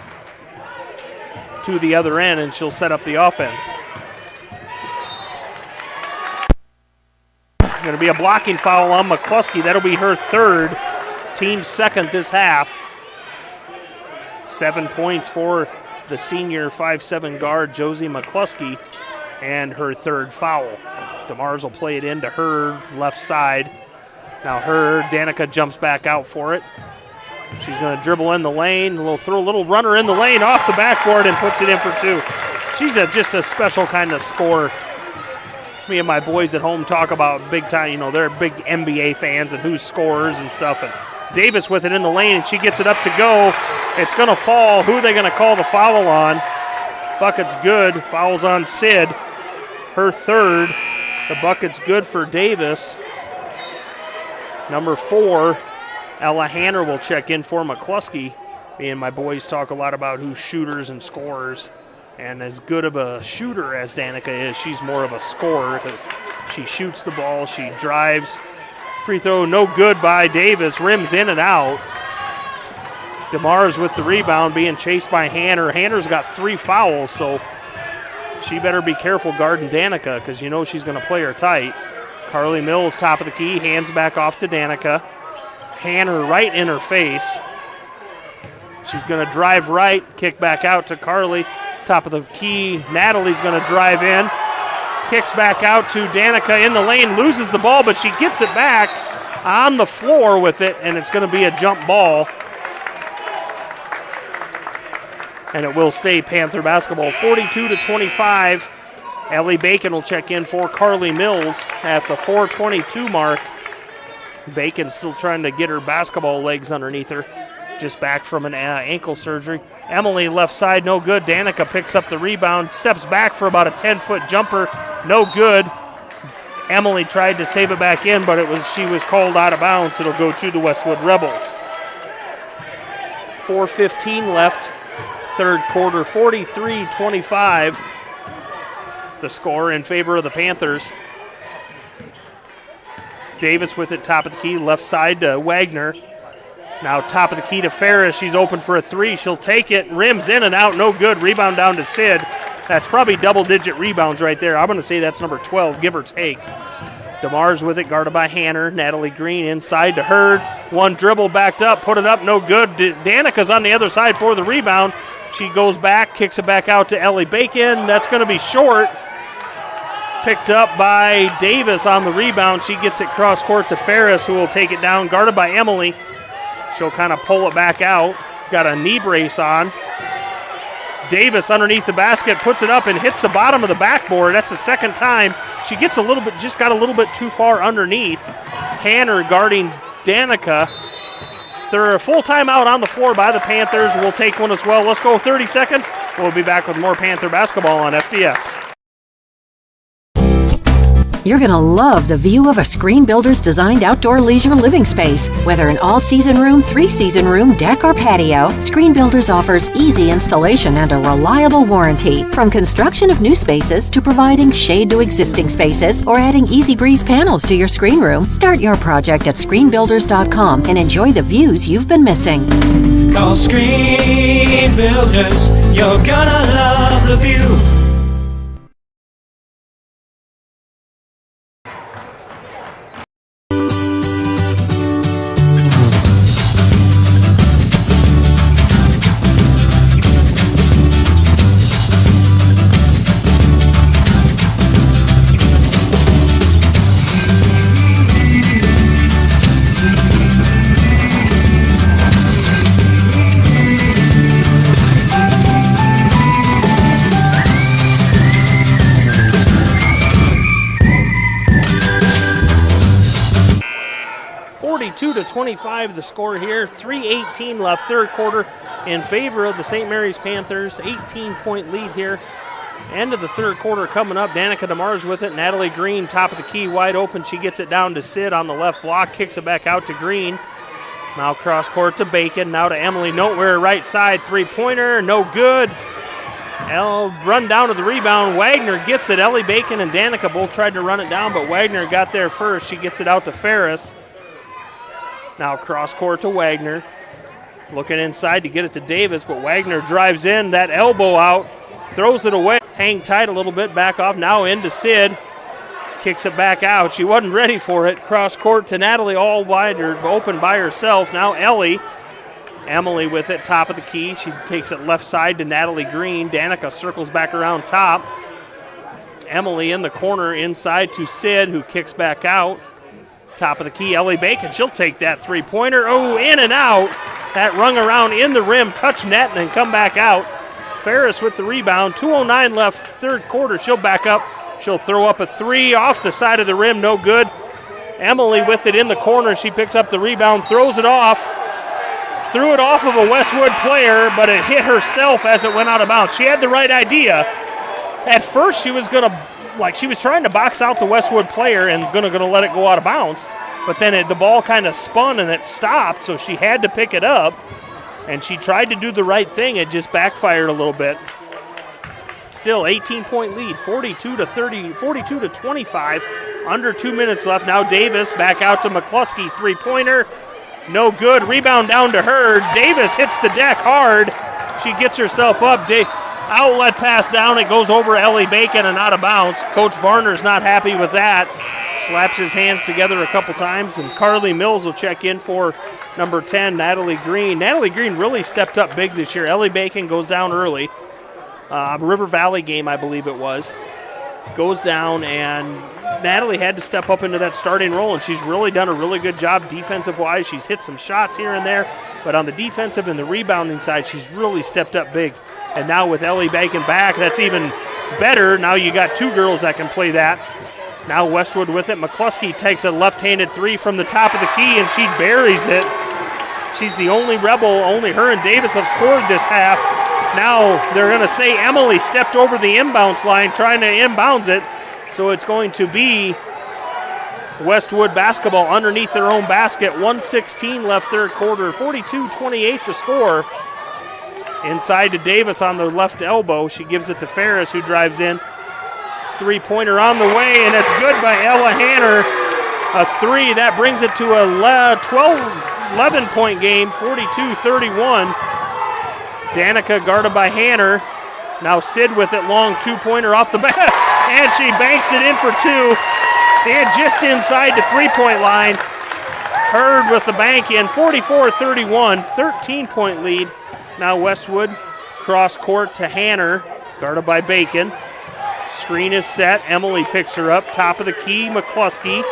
to the other end, and she'll set up the offense. Going to be a blocking foul on McCluskey. That'll be her third, team second this half. 7 points for the senior 5'7" guard, Josie McCluskey, and her third foul. DeMars will play it into her left side. Now Danica jumps back out for it. She's going to dribble in the lane, throw a little runner in the lane off the backboard and puts it in for 2. She's just a special kind of scorer. Me and my boys at home talk about big time, they're big NBA fans and who scores and stuff. And Davis with it in the lane, and she gets it up to go. It's going to fall. Who are they going to call the foul on? Bucket's good. Foul's on Sid. Her third. The bucket's good for Davis. Number 4, Ella Hanner will check in for McCluskey. Me and my boys talk a lot about who's shooters and scorers. And as good of a shooter as Danica is, she's more of a scorer because she shoots the ball, she drives. Free throw no good by Davis, rims in and out. DeMars with the rebound, being chased by Hanner. Hanner's got 3 fouls, so she better be careful guarding Danica because she's going to play her tight. Carly Mills, top of the key, hands back off to Danica. Hanner right in her face. She's going to drive right, kick back out to Carly. Top of the key, Natalie's going to drive in. Kicks back out to Danica in the lane, loses the ball, but she gets it back on the floor with it, and it's going to be a jump ball. And it will stay Panther basketball, 42-25. Ellie Bacon will check in for Carly Mills at the 4:22 mark. Bacon still trying to get her basketball legs underneath her. Just back from an ankle surgery. Emily left side, no good. Danica picks up the rebound, steps back for about a 10-foot jumper, no good. Emily tried to save it back in, but she was called out of bounds. It'll go to the Westwood Rebels. 4:15 left, third quarter, 43-25. The score in favor of the Panthers. Davis with it, top of the key, left side to Wagner. Now top of the key to Ferris. She's open for a 3. She'll take it. Rims in and out. No good. Rebound down to Sid. That's probably double-digit rebounds right there. I'm going to say that's number 12, give or take. DeMars with it, guarded by Hanner. Natalie Green inside to Hurd. One dribble, backed up, put it up, no good. Danica's on the other side for the rebound. She goes back, kicks it back out to Ellie Bacon. That's going to be short. Picked up by Davis on the rebound. She gets it cross court to Ferris, who will take it down, guarded by Emily. She'll kind of pull it back out. Got a knee brace on. Davis underneath the basket, puts it up and hits the bottom of the backboard. That's the second time. She gets just got a little bit too far underneath. Hanner guarding Danica. They're a full timeout on the floor by the Panthers. We'll take one as well. Let's go 30 seconds. We'll be back with more Panther basketball on FDS. You're going to love the view of a Screen Builder's designed outdoor leisure living space. Whether an all-season room, 3-season room, deck, or patio, Screen Builders offers easy installation and a reliable warranty. From construction of new spaces to providing shade to existing spaces or adding Easy Breeze panels to your screen room, start your project at screenbuilders.com and enjoy the views you've been missing. Call Screen Builders. You're gonna love the view. To 25 the score here. 3:18 left, third quarter in favor of the St. Mary's Panthers. 18-point lead here. End of the third quarter coming up. Danica DeMars with it. Natalie Green, top of the key, wide open. She gets it down to Sid on the left block, kicks it back out to Green. Now cross court to Bacon, now to Emily Noteware, right side, three-pointer, no good. Run down to the rebound. Wagner gets it. Ellie Bacon and Danica both tried to run it down, but Wagner got there first. She gets it out to Ferris. Now cross court to Wagner. Looking inside to get it to Davis, but Wagner drives in, that elbow out, throws it away. Hang tight a little bit, back off, now into Sid. Kicks it back out. She wasn't ready for it. Cross court to Natalie, all wide or open by herself. Now Ellie Emily with it, top of the key. She takes it left side to Natalie Green. Danica circles back around top. Emily in the corner inside to Sid, who kicks back out. Top of the key, Ellie Bacon. She'll take that three-pointer. Oh, in and out. That rung around in the rim, touch net, and then come back out. Ferris with the rebound. 2:09 left, third quarter. She'll back up. She'll throw up a three off the side of the rim, no good. Emily with it in the corner. She picks up the rebound, throws it off. Threw it off of a Westwood player, but it hit herself as it went out of bounds. She had the right idea. At first, she was trying to box out the Westwood player and gonna let it go out of bounds. But then the ball kind of spun and it stopped, so she had to pick it up. And she tried to do the right thing. It just backfired a little bit. Still 18-point lead, 42 to 25. Under 2 minutes left. Now Davis back out to McCluskey. Three-pointer. No good. Rebound down to her. Davis hits the deck hard. She gets herself up. Outlet pass down. It goes over Ellie Bacon and out of bounds. Coach Varner's not happy with that. Slaps his hands together a couple times, and Carly Mills will check in for number 10, Natalie Green. Natalie Green really stepped up big this year. Ellie Bacon goes down early. River Valley game, I believe it was. Goes down, and Natalie had to step up into that starting role, and she's really done a really good job defensive-wise. She's hit some shots here and there, but on the defensive and the rebounding side, she's really stepped up big. And now with Ellie Bacon back, that's even better. Now you got two girls that can play that. Now Westwood with it. McCluskey takes a left-handed three from the top of the key, and she buries it. She's the only Rebel. Only her and Davis have scored this half. Now they're going to say Emily stepped over the inbounds line trying to inbounds it. So it's going to be Westwood basketball underneath their own basket. 1:16 left third quarter. 42-28 the score. Inside to Davis on the left elbow. She gives it to Ferris, who drives in. Three-pointer on the way, and it's good by Ella Hanner. A three. That brings it to a 11-point game, 42-31. Danica guarded by Hanner. Now Sid with it, long two-pointer off the back, and she banks it in for two. And just inside the three-point line. Hurd with the bank in, 44-31, 13-point lead. Now Westwood, cross court to Hanner, guarded by Bacon. Screen is set. Emily picks her up. Top of the key, McCluskey.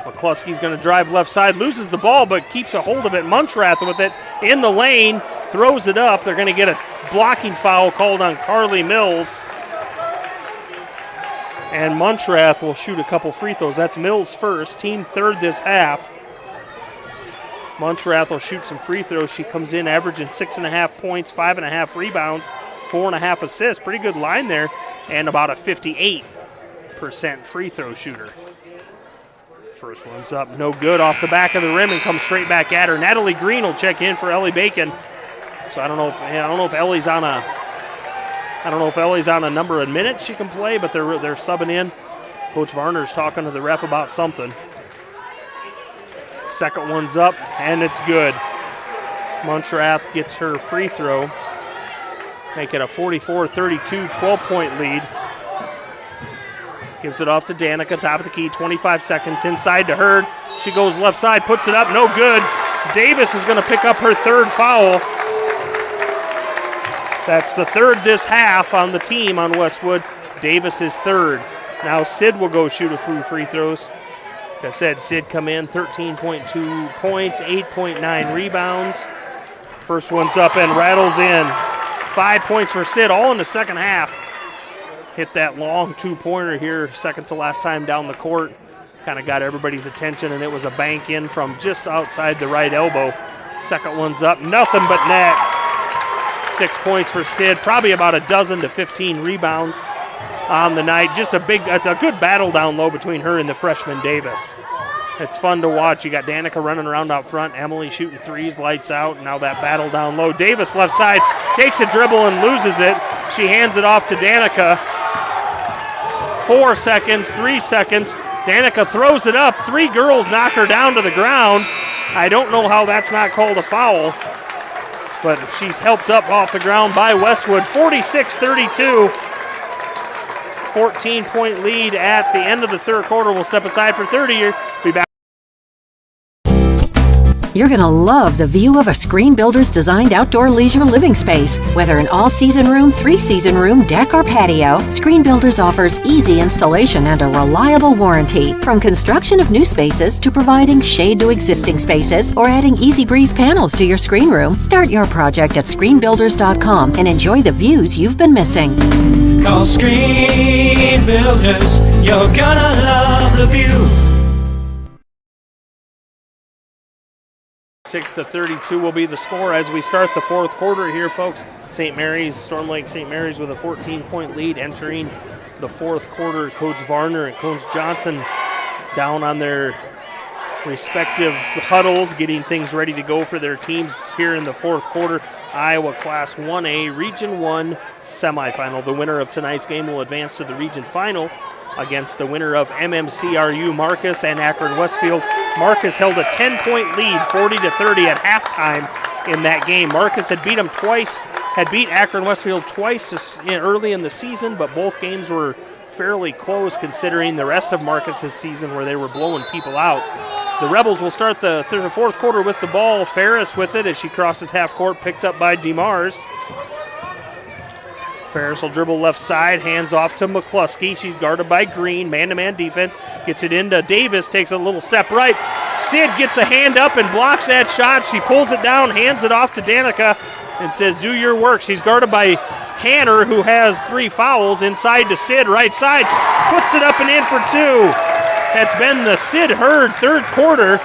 McCluskey's going to drive left side, loses the ball, but keeps a hold of it. Munchrath with it in the lane, throws it up. They're going to get a blocking foul called on Carly Mills. And Munchrath will shoot a couple free throws. That's Mills' first, team third this half. Munchrath will shoot some free throws. She comes in averaging 6.5 points, 5.5 rebounds, 4.5 assists. Pretty good line there, and about a 58% free throw shooter. First one's up, no good, off the back of the rim and comes straight back at her. Natalie Green will check in for Ellie Bacon. So I don't know if Ellie's on a number of minutes she can play, but they're subbing in. Coach Varner's talking to the ref about something. Second one's up, and it's good. Munchrath gets her free throw. Make it a 44-32, 12-point lead. Gives it off to Danica, top of the key, 25 seconds. Inside to Hurd. She goes left side, puts it up, no good. Davis is going to pick up her third foul. That's the third this half on the team on Westwood. Davis is third. Now Sid will go shoot a few free throws. Like I said, Sid come in, 13.2 points, 8.9 rebounds. First one's up and rattles in. 5 points for Sid, all in the second half. Hit that long two-pointer here, second to last time down the court. Kind of got everybody's attention, and it was a bank in from just outside the right elbow. Second one's up, nothing but net. 6 points for Sid, probably about a dozen to 15 rebounds on the night. It's a good battle down low between her and the freshman Davis. It's fun to watch. You got Danica running around out front, Emily shooting threes, lights out. Now that battle down low. Davis left side, takes a dribble and loses it. She hands it off to Danica. 4 seconds, 3 seconds. Danica throws it up. Three girls knock her down to the ground. I don't know how that's not called a foul, but she's helped up off the ground by Westwood. 46-32. 14-point lead at the end of the third quarter. We'll step aside for 30 here. Be back. You're going to love the view of a Screen Builders designed outdoor leisure living space. Whether an all-season room, three-season room, deck, or patio, Screen Builders offers easy installation and a reliable warranty. From construction of new spaces to providing shade to existing spaces or adding Easy Breeze panels to your screen room, start your project at screenbuilders.com and enjoy the views you've been missing. Call Screen Builders, you're gonna love the view. 6-32 will be the score as we start the fourth quarter here, folks. St. Mary's, Storm Lake St. Mary's with a 14-point lead entering the fourth quarter. Coach Varner and Coach Johnson down on their respective huddles, getting things ready to go for their teams here in the fourth quarter. Iowa Class 1A Region 1 semifinal. The winner of tonight's game will advance to the region final against the winner of MMCRU Marcus and Akron Westfield. Marcus held a 10-point lead, 40-30 at halftime in that game. Marcus had beat them twice, had beat Akron Westfield twice early in the season, but both games were fairly close considering the rest of Marcus's season where they were blowing people out. The Rebels will start the fourth quarter with the ball. Ferris with it as she crosses half court, picked up by DeMars. Ferris will dribble left side, hands off to McCluskey. She's guarded by Green, man-to-man defense. Gets it into Davis, takes a little step right. Sid gets a hand up and blocks that shot. She pulls it down, hands it off to Danica, and says, do your work. She's guarded by Hanner, who has 3 fouls. Inside to Sid, right side. Puts it up and in for 2. That's been the Sid Hurd third quarter,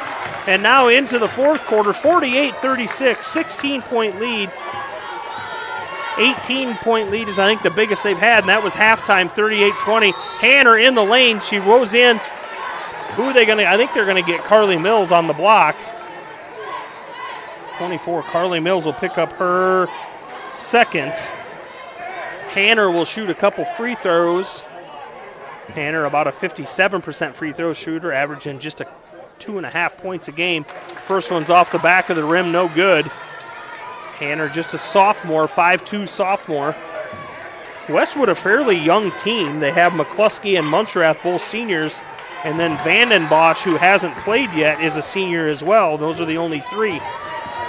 and now into the fourth quarter, 48-36, 16-point lead. 18-point lead is, I think, the biggest they've had, and that was halftime, 38-20. Hanner in the lane. She rows in. Who are they going to? I think they're going to get Carly Mills on the block. 24, Carly Mills will pick up her second. Hanner will shoot a couple free throws. Hanner, about a 57% free throw shooter, averaging just 2.5 points a game. First one's off the back of the rim, no good. Hanner, just a sophomore, 5'2 sophomore. Westwood, a fairly young team. They have McCluskey and Munchrath, both seniors. And then Vandenbosch, who hasn't played yet, is a senior as well. Those are the only 3.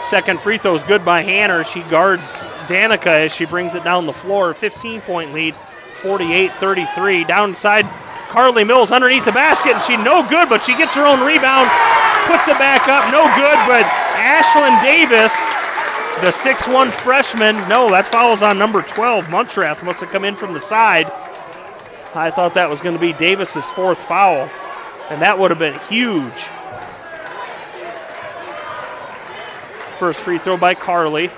Second free throw is good by Hanner. She guards Danica as she brings it down the floor. 15-point lead, 48-33. Downside, Carly Mills underneath the basket, and she no good, but she gets her own rebound, puts it back up, no good, but Ashlyn Davis, the 6'1 freshman, no, that foul's on number 12. Munchrath must have come in from the side. I thought that was going to be Davis's 4th foul, and that would have been huge. First free throw by Carly.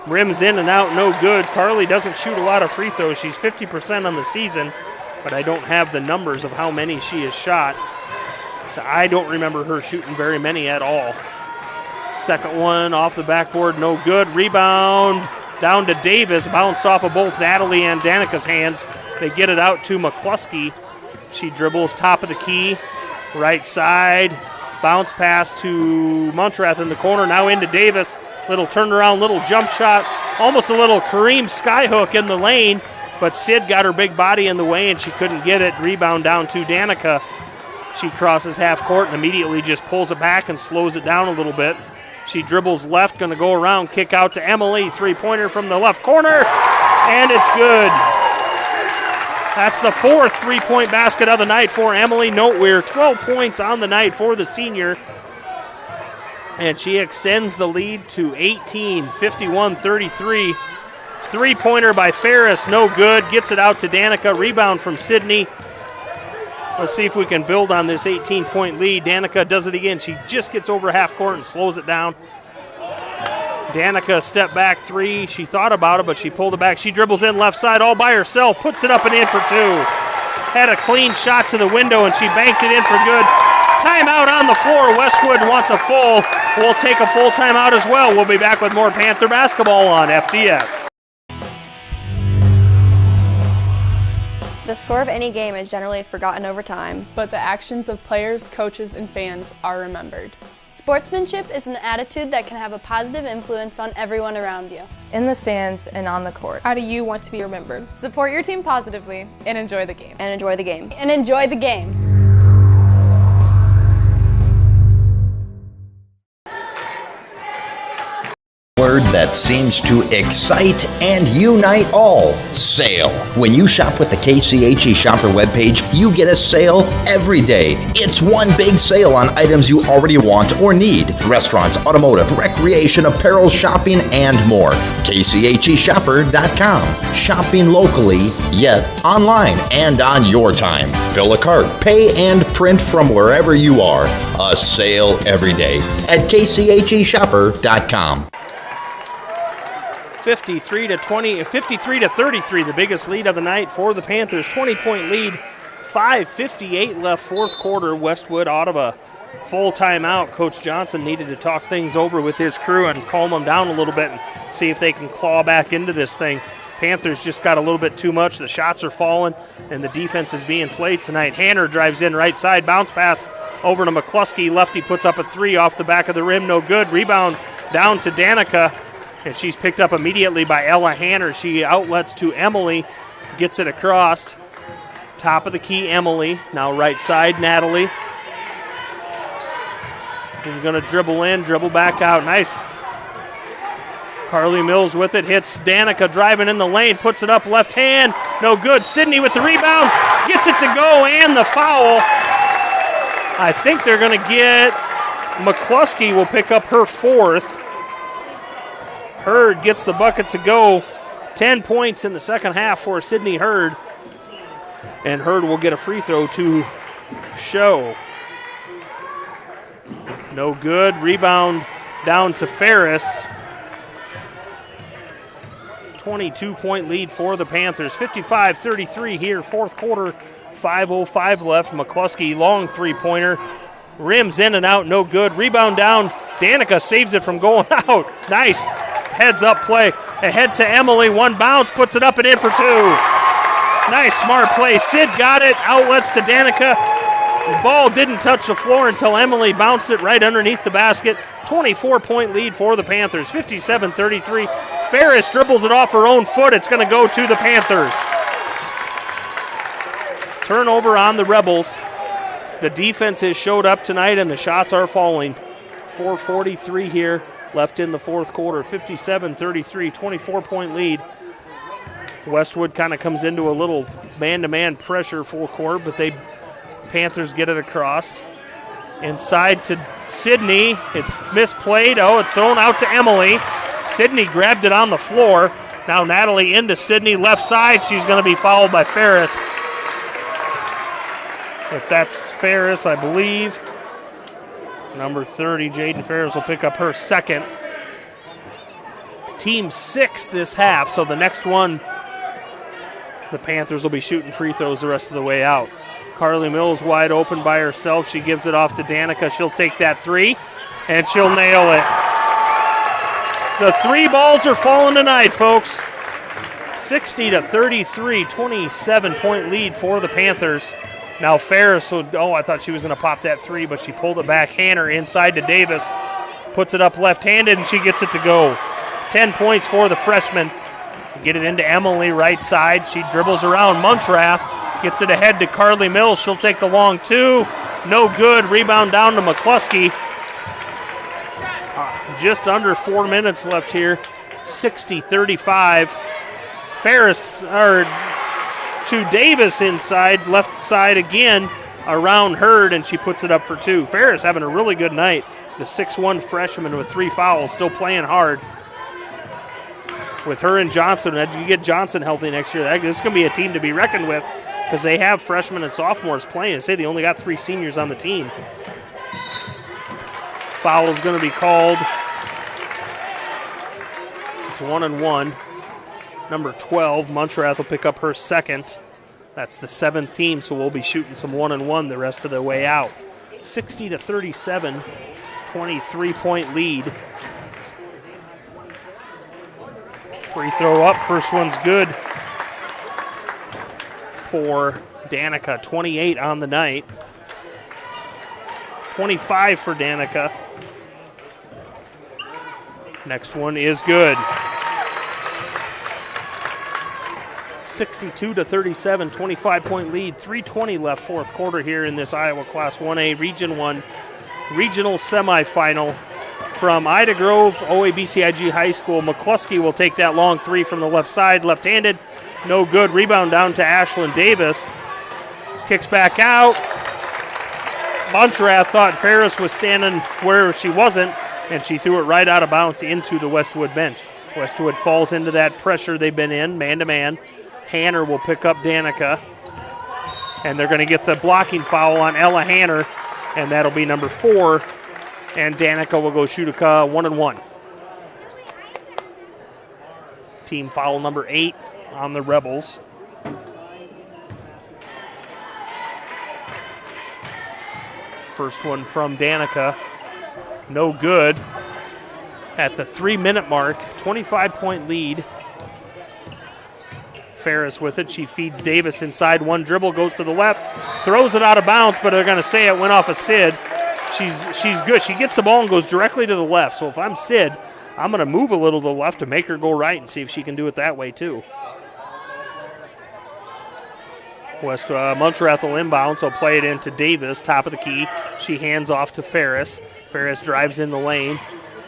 Rims in and out, no good. Carly doesn't shoot a lot of free throws. She's 50% on the season, but I don't have the numbers of how many she has shot. So I don't remember her shooting very many at all. Second one off the backboard, no good. Rebound down to Davis, bounced off of both Natalie and Danica's hands. They get it out to McCluskey. She dribbles top of the key, right side. Bounce pass to Munchrath in the corner, now into Davis. Little turnaround, little jump shot, almost a little Kareem skyhook in the lane, but Sid got her big body in the way and she couldn't get it. Rebound down to Danica. She crosses half court and immediately just pulls it back and slows it down a little bit. She dribbles left, going to go around, kick out to Emily. 3-pointer from the left corner, and it's good. That's the 4th 3-point basket of the night for Emily Noteweir. 12 points on the night for the senior. And she extends the lead to 18, 51-33. 3-pointer by Ferris, no good. Gets it out to Danica. Rebound from Sydney. Let's see if we can build on this 18-point lead. Danica does it again. She just gets over half court and slows it down. Danica step back 3. She thought about it, but she pulled it back. She dribbles in left side all by herself, puts it up and in for 2. Had a clean shot to the window, and she banked it in for good. Timeout on the floor. Westwood wants a full. We'll take a full timeout as well. We'll be back with more Panther basketball on FDS. The score of any game is generally forgotten over time, but the actions of players, coaches, and fans are remembered. Sportsmanship is an attitude that can have a positive influence on everyone around you. In the stands and on the court. How do you want to be remembered? Support your team positively and enjoy the game. And enjoy the game. word that seems to excite and unite all. Sale. When you shop with the KCHE Shopper webpage, you get a sale every day. It's one big sale on items you already want or need. Restaurants, automotive, recreation, apparel, shopping, and more. KCHEshopper.com. Shopping locally, yet online and on your time. Fill a cart, pay, and print from wherever you are. A sale every day at KCHEshopper.com. 53 to 33, the biggest lead of the night for the Panthers. 20-point lead, 5:58 left, fourth quarter. Westwood out of a full timeout. Coach Johnson needed to talk things over with his crew and calm them down a little bit and see if they can claw back into this thing. Panthers just got a little bit too much. The shots are falling, and the defense is being played tonight. Hanner drives in right side, bounce pass over to McCluskey. Lefty puts up a three off the back of the rim, no good. Rebound down to Danica, and she's picked up immediately by Ella Hanner. She outlets to Emily, gets it across. Top of the key, Emily. Now right side, Natalie. She's going to dribble in, dribble back out. Nice. Carly Mills with it, hits Danica driving in the lane, puts it up left hand, no good. Sydney with the rebound, gets it to go, and the foul. I think they're going to get, McCluskey will pick up her fourth. Hurd gets the bucket to go. 10 points in the second half for Sydney Hurd. And Hurd will get a free throw to show. No good. Rebound down to Ferris. 22-point lead for the Panthers. 55-33 here, fourth quarter. 5:05 left. McCluskey, long three-pointer. Rims in and out, no good. Rebound down. Danica saves it from going out. Nice heads-up play. Ahead to Emily. One bounce, puts it up and in for two. Nice, smart play. Sid got it. Outlets to Danica. The ball didn't touch the floor until Emily bounced it right underneath the basket. 24-point lead for the Panthers. 57-33. Ferris dribbles it off her own foot. It's going to go to the Panthers. Turnover on the Rebels. The defense has showed up tonight, and the shots are falling. 4:43 here left in the fourth quarter. 57-33, 24-point lead. Westwood kind of comes into a little man-to-man pressure full court, but Panthers get it across. Inside to Sydney. It's misplayed. Oh, it's thrown out to Emily. Sydney grabbed it on the floor. Now Natalie into Sydney, left side. She's going to be fouled by Ferris. If that's Ferris, I believe. Number 30, Jaden Ferris, will pick up her second. Team sixth this half, so the next one, the Panthers will be shooting free throws the rest of the way out. Carly Mills wide open by herself. She gives it off to Danica. She'll take that three, and she'll nail it. The three balls are falling tonight, folks. 60-33, 27-point lead for the Panthers. Now Ferris, I thought she was going to pop that three, but she pulled it back. Hanner inside to Davis. Puts it up left-handed, and she gets it to go. 10 points for the freshman. Get it into Emily, right side. She dribbles around Munchrath. Gets it ahead to Carly Mills. She'll take the long two. No good. Rebound down to McCluskey. Just under 4 minutes left here. 60-35. Ferris, to Davis inside, left side again, around Hurd, and she puts it up for two. Ferris having a really good night. The 6'1 freshman with 3 fouls, still playing hard. With her and Johnson, you get Johnson healthy next year, this is going to be a team to be reckoned with because they have freshmen and sophomores playing. They only got 3 seniors on the team. Foul is going to be called. It's 1-1. Number 12, Munchrath will pick up her second. That's the 7th team, so we'll be shooting some 1-1 the rest of the way out. 60-37, 23-point lead. Free throw up, first one's good for Danica. 28 on the night. 25 for Danica. Next one is good. 62-37, 25-point lead. 3:20 left fourth quarter here in this Iowa Class 1A Region 1 regional semifinal. from Ida Grove, OABCIG High School. McCluskey will take that long three from the left side, left-handed. No good. Rebound down to Ashlyn Davis. Kicks back out. Montrath thought Ferris was standing where she wasn't, and she threw it right out of bounds into the Westwood bench. Westwood falls into that pressure they've been in, man-to-man. Hanner will pick up Danica, and they're going to get the blocking foul on Ella Hanner, and that'll be number 4, and Danica will go shoot a 1-and-1. Team foul number 8 on the Rebels. First one from Danica, no good. At the 3-minute mark, 25-point lead. Ferris with it. She feeds Davis inside. One dribble, goes to the left, throws it out of bounds, but they're going to say it went off of Sid. She's good. She gets the ball and goes directly to the left. So if I'm Sid, I'm going to move a little to the left to make her go right and see if she can do it that way too. Montrath will inbound, so play it into Davis, top of the key. She hands off to Ferris. Ferris drives in the lane,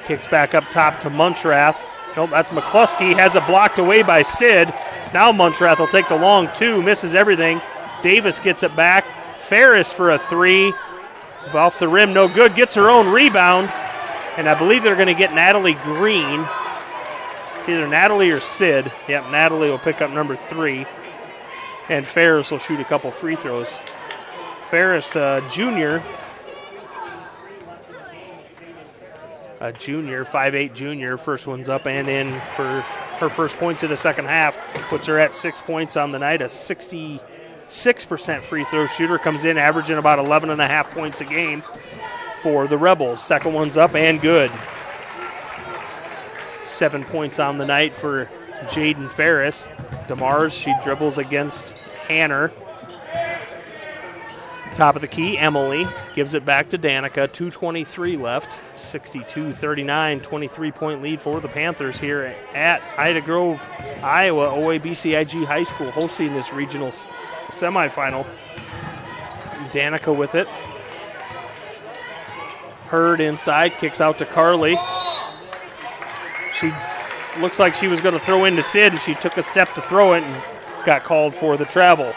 kicks back up top to Montrath. Nope, that's McCluskey, has it blocked away by Sid. Now Montrath will take the long two, misses everything. Davis gets it back. Ferris for a 3. Off the rim, no good, gets her own rebound. And I believe they're going to get Natalie Green. It's either Natalie or Sid. Yep, Natalie will pick up number 3. And Ferris will shoot a couple free throws. Ferris, junior. A junior, 5'8" junior. First one's up and in for her first points in the second half. Puts her at 6 points on the night. A 66% free throw shooter. Comes in averaging about 11.5 points a game for the Rebels. Second one's up and good. 7 points on the night for Jaden Ferris. DeMars, she dribbles against Hanner. Top of the key, Emily gives it back to Danica. 2:23 left. 62-39, 23-point lead for the Panthers here at Ida Grove, Iowa. OABCIG High School hosting this regional semifinal. Danica with it. Hurd inside, kicks out to Carly. She looks like she was going to throw into Sid, and she took a step to throw it and got called for the travel.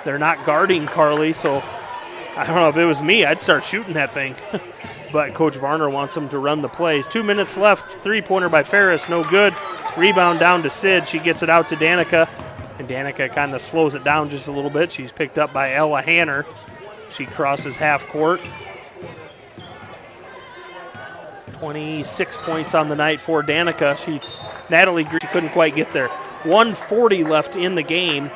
They're not guarding Carly, so I don't know, if it was me, I'd start shooting that thing. But Coach Varner wants them to run the plays. 2 minutes left, three-pointer by Ferris, no good. Rebound down to Sid. She gets it out to Danica, and Danica kind of slows it down just a little bit. She's picked up by Ella Hanner. She crosses half court. 26 points on the night for Danica. Natalie couldn't quite get there. 1:40 left in the game.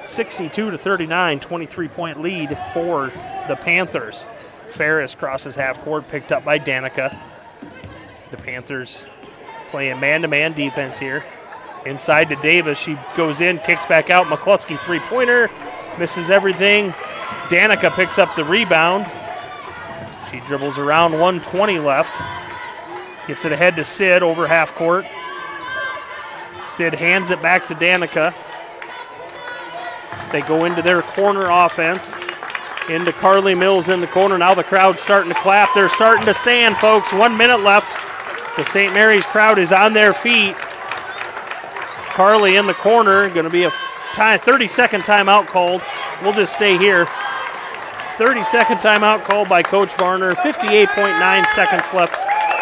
62-39, 23-point lead for the Panthers. Ferris crosses half court, picked up by Danica. The Panthers playing man-to-man defense here. Inside to Davis. She goes in, kicks back out. McCluskey three-pointer. Misses everything. Danica picks up the rebound. She dribbles around, 1:20 left. Gets it ahead to Sid over half court. Sid hands it back to Danica. They go into their corner offense. Into Carly Mills in the corner. Now the crowd's starting to clap. They're starting to stand, folks. 1 minute left. The St. Mary's crowd is on their feet. Carly in the corner. Going to be a 30-second timeout called. We'll just stay here. 30-second timeout called by Coach Varner. 58.9 seconds left.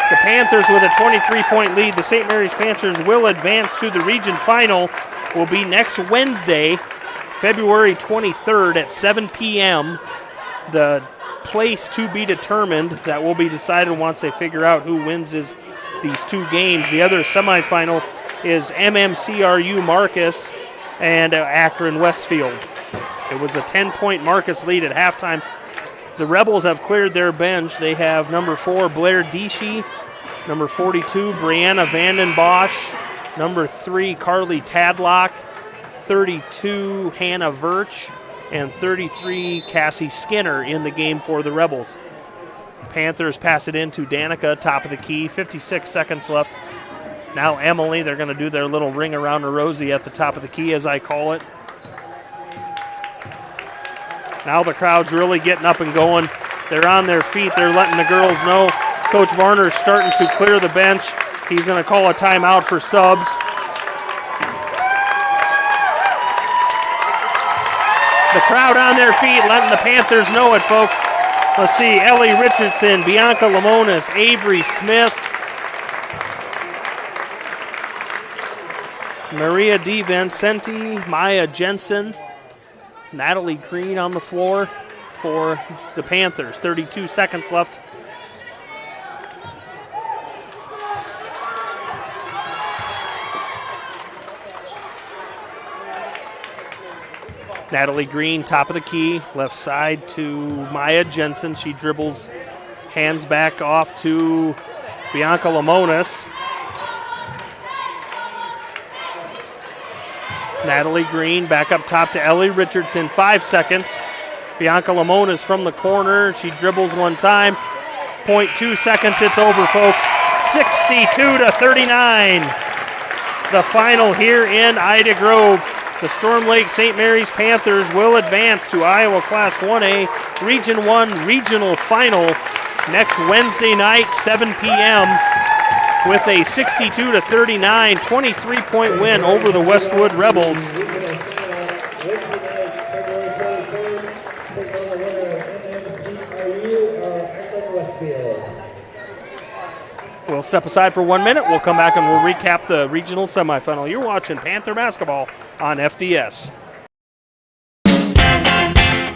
The Panthers with a 23-point lead. The St. Mary's Panthers will advance to the region final. Will be next Wednesday, February 23rd at 7 p.m. The place to be determined. That will be decided once they figure out who wins these two games. The other semifinal is MMCRU Marcus and Akron Westfield. It was a 10-point Marcus lead at halftime. The Rebels have cleared their bench. They have number 4, Blair Deeshy, number 42, Brianna Vanden Bosch, number 3, Carly Tadlock, 32, Hannah Verch, and 33, Cassie Skinner in the game for the Rebels. Panthers pass it in to Danica, top of the key, 56 seconds left. Now Emily, they're going to do their little ring around the rosy at the top of the key, as I call it. Now the crowd's really getting up and going. They're on their feet. They're letting the girls know Coach Varner's starting to clear the bench. He's going to call a timeout for subs. The crowd on their feet letting the Panthers know it, folks. Let's see, Ellie Richardson, Bianca Lamonis, Avery Smith, Maria DiVincenti, Maya Jensen, Natalie Green on the floor for the Panthers. 32 seconds left. Natalie Green, top of the key, left side to Maya Jensen. She dribbles, hands back off to Bianca Lamonis. Natalie Green back up top to Ellie Richardson, 5 seconds. Bianca Lamonis from the corner. She dribbles one time. 0.2 seconds, it's over, folks. 62-39. The final here in Ida Grove. The Storm Lake St. Mary's Panthers will advance to Iowa Class 1A Region 1 Regional Final next Wednesday night, 7 p.m. with a 62-39 23-point win over the Westwood Rebels. We'll step aside for 1 minute. We'll come back and we'll recap the regional semifinal. You're watching Panther basketball on FDS.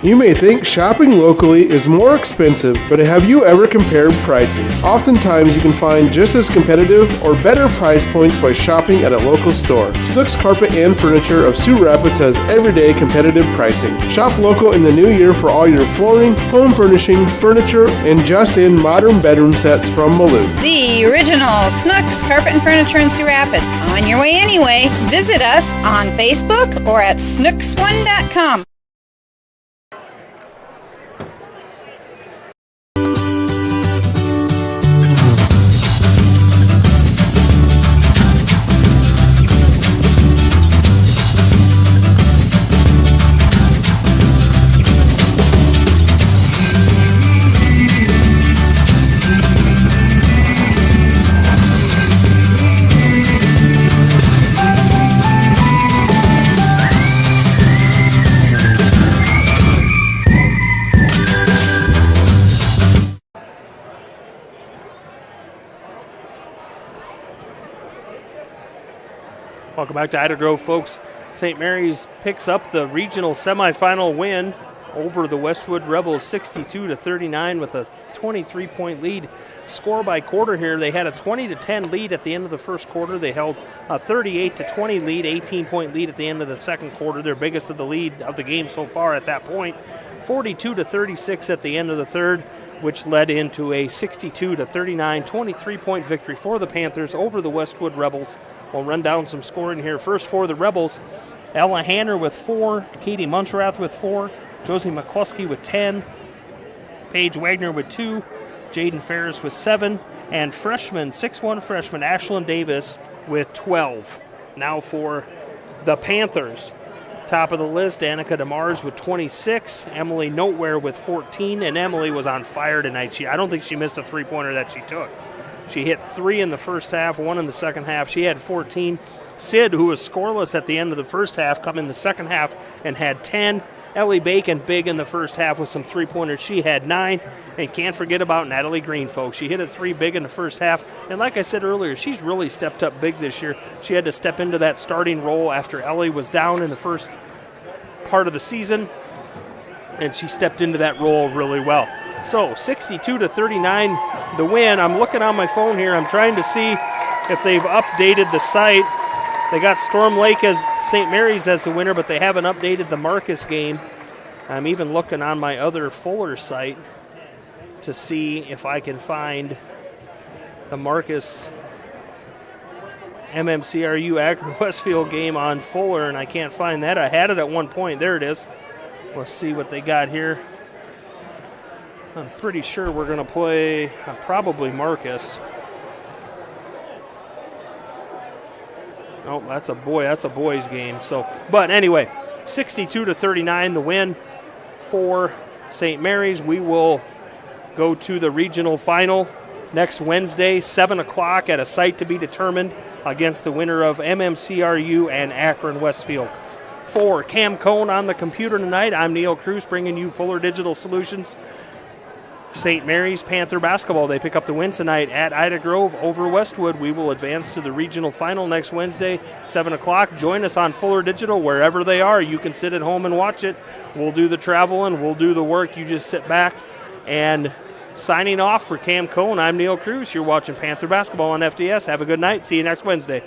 You may think shopping locally is more expensive, but have you ever compared prices? Oftentimes you can find just as competitive or better price points by shopping at a local store. Snooks Carpet and Furniture of Sioux Rapids has everyday competitive pricing. Shop local in the new year for all your flooring, home furnishing, furniture, and just-in modern bedroom sets from Malou. The original Snooks Carpet and Furniture in Sioux Rapids. On your way anyway. Visit us on Facebook or at snooks1.com. Welcome back to Ida Grove, folks. St. Mary's picks up the regional semifinal win over the Westwood Rebels, 62-39 with a 23-point lead. Score by quarter here, they had a 20-10 lead at the end of the first quarter. They held a 38-20 lead, 18-point lead at the end of the second quarter, their biggest of the lead of the game so far at that point. 42-36 at the end of the third, which led into a 62-39 23-point victory for the Panthers over the Westwood Rebels. We'll run down some scoring here. First for the Rebels, Ella Hanner with 4, Katie Muncherath with 4, Josie McCluskey with 10, Paige Wagner with 2, Jaden Ferris with 7, and freshman, 6'1 freshman Ashlyn Davis with 12. Now for the Panthers. Top of the list, Annika DeMars with 26, Emily Noteware with 14, and Emily was on fire tonight. I don't think she missed a three-pointer that she took. She hit 3 in the first half, 1 in the second half. She had 14. Sid, who was scoreless at the end of the first half, come in the second half and had 10. Ellie Bacon, big in the first half with some three-pointers. She had 9. And can't forget about Natalie Green, folks. She hit a 3 big in the first half. And like I said earlier, she's really stepped up big this year. She had to step into that starting role after Ellie was down in the first part of the season, and she stepped into that role really well. So 62-39 the win. I'm looking on my phone here. I'm trying to see if they've updated the site. They got Storm Lake as St. Mary's as the winner, but they haven't updated the Marcus game. I'm even looking on my other Fuller site to see if I can find the Marcus MMCRU Akron Westfield game on Fuller, and I can't find that. I had it at one point. There it is. Let's see what they got here. I'm pretty sure we're going to play probably Marcus. Oh, that's a boys game. So, but anyway, 62-39 the win for St. Mary's. We will go to the regional final next Wednesday, 7 o'clock at a site to be determined against the winner of MMCRU and Akron Westfield. For Cam Cohn on the computer tonight, I'm Neil Cruz bringing you Fuller Digital Solutions. St. Mary's Panther basketball, they pick up the win tonight at Ida Grove over Westwood. We will advance to the regional final next Wednesday, 7 o'clock. Join us on Fuller Digital wherever they are. You can sit at home and watch it. We'll do the traveling. We'll do the work. You just sit back. And signing off for Cam Cohn, I'm Neil Cruz. You're watching Panther basketball on FDS. Have a good night. See you next Wednesday.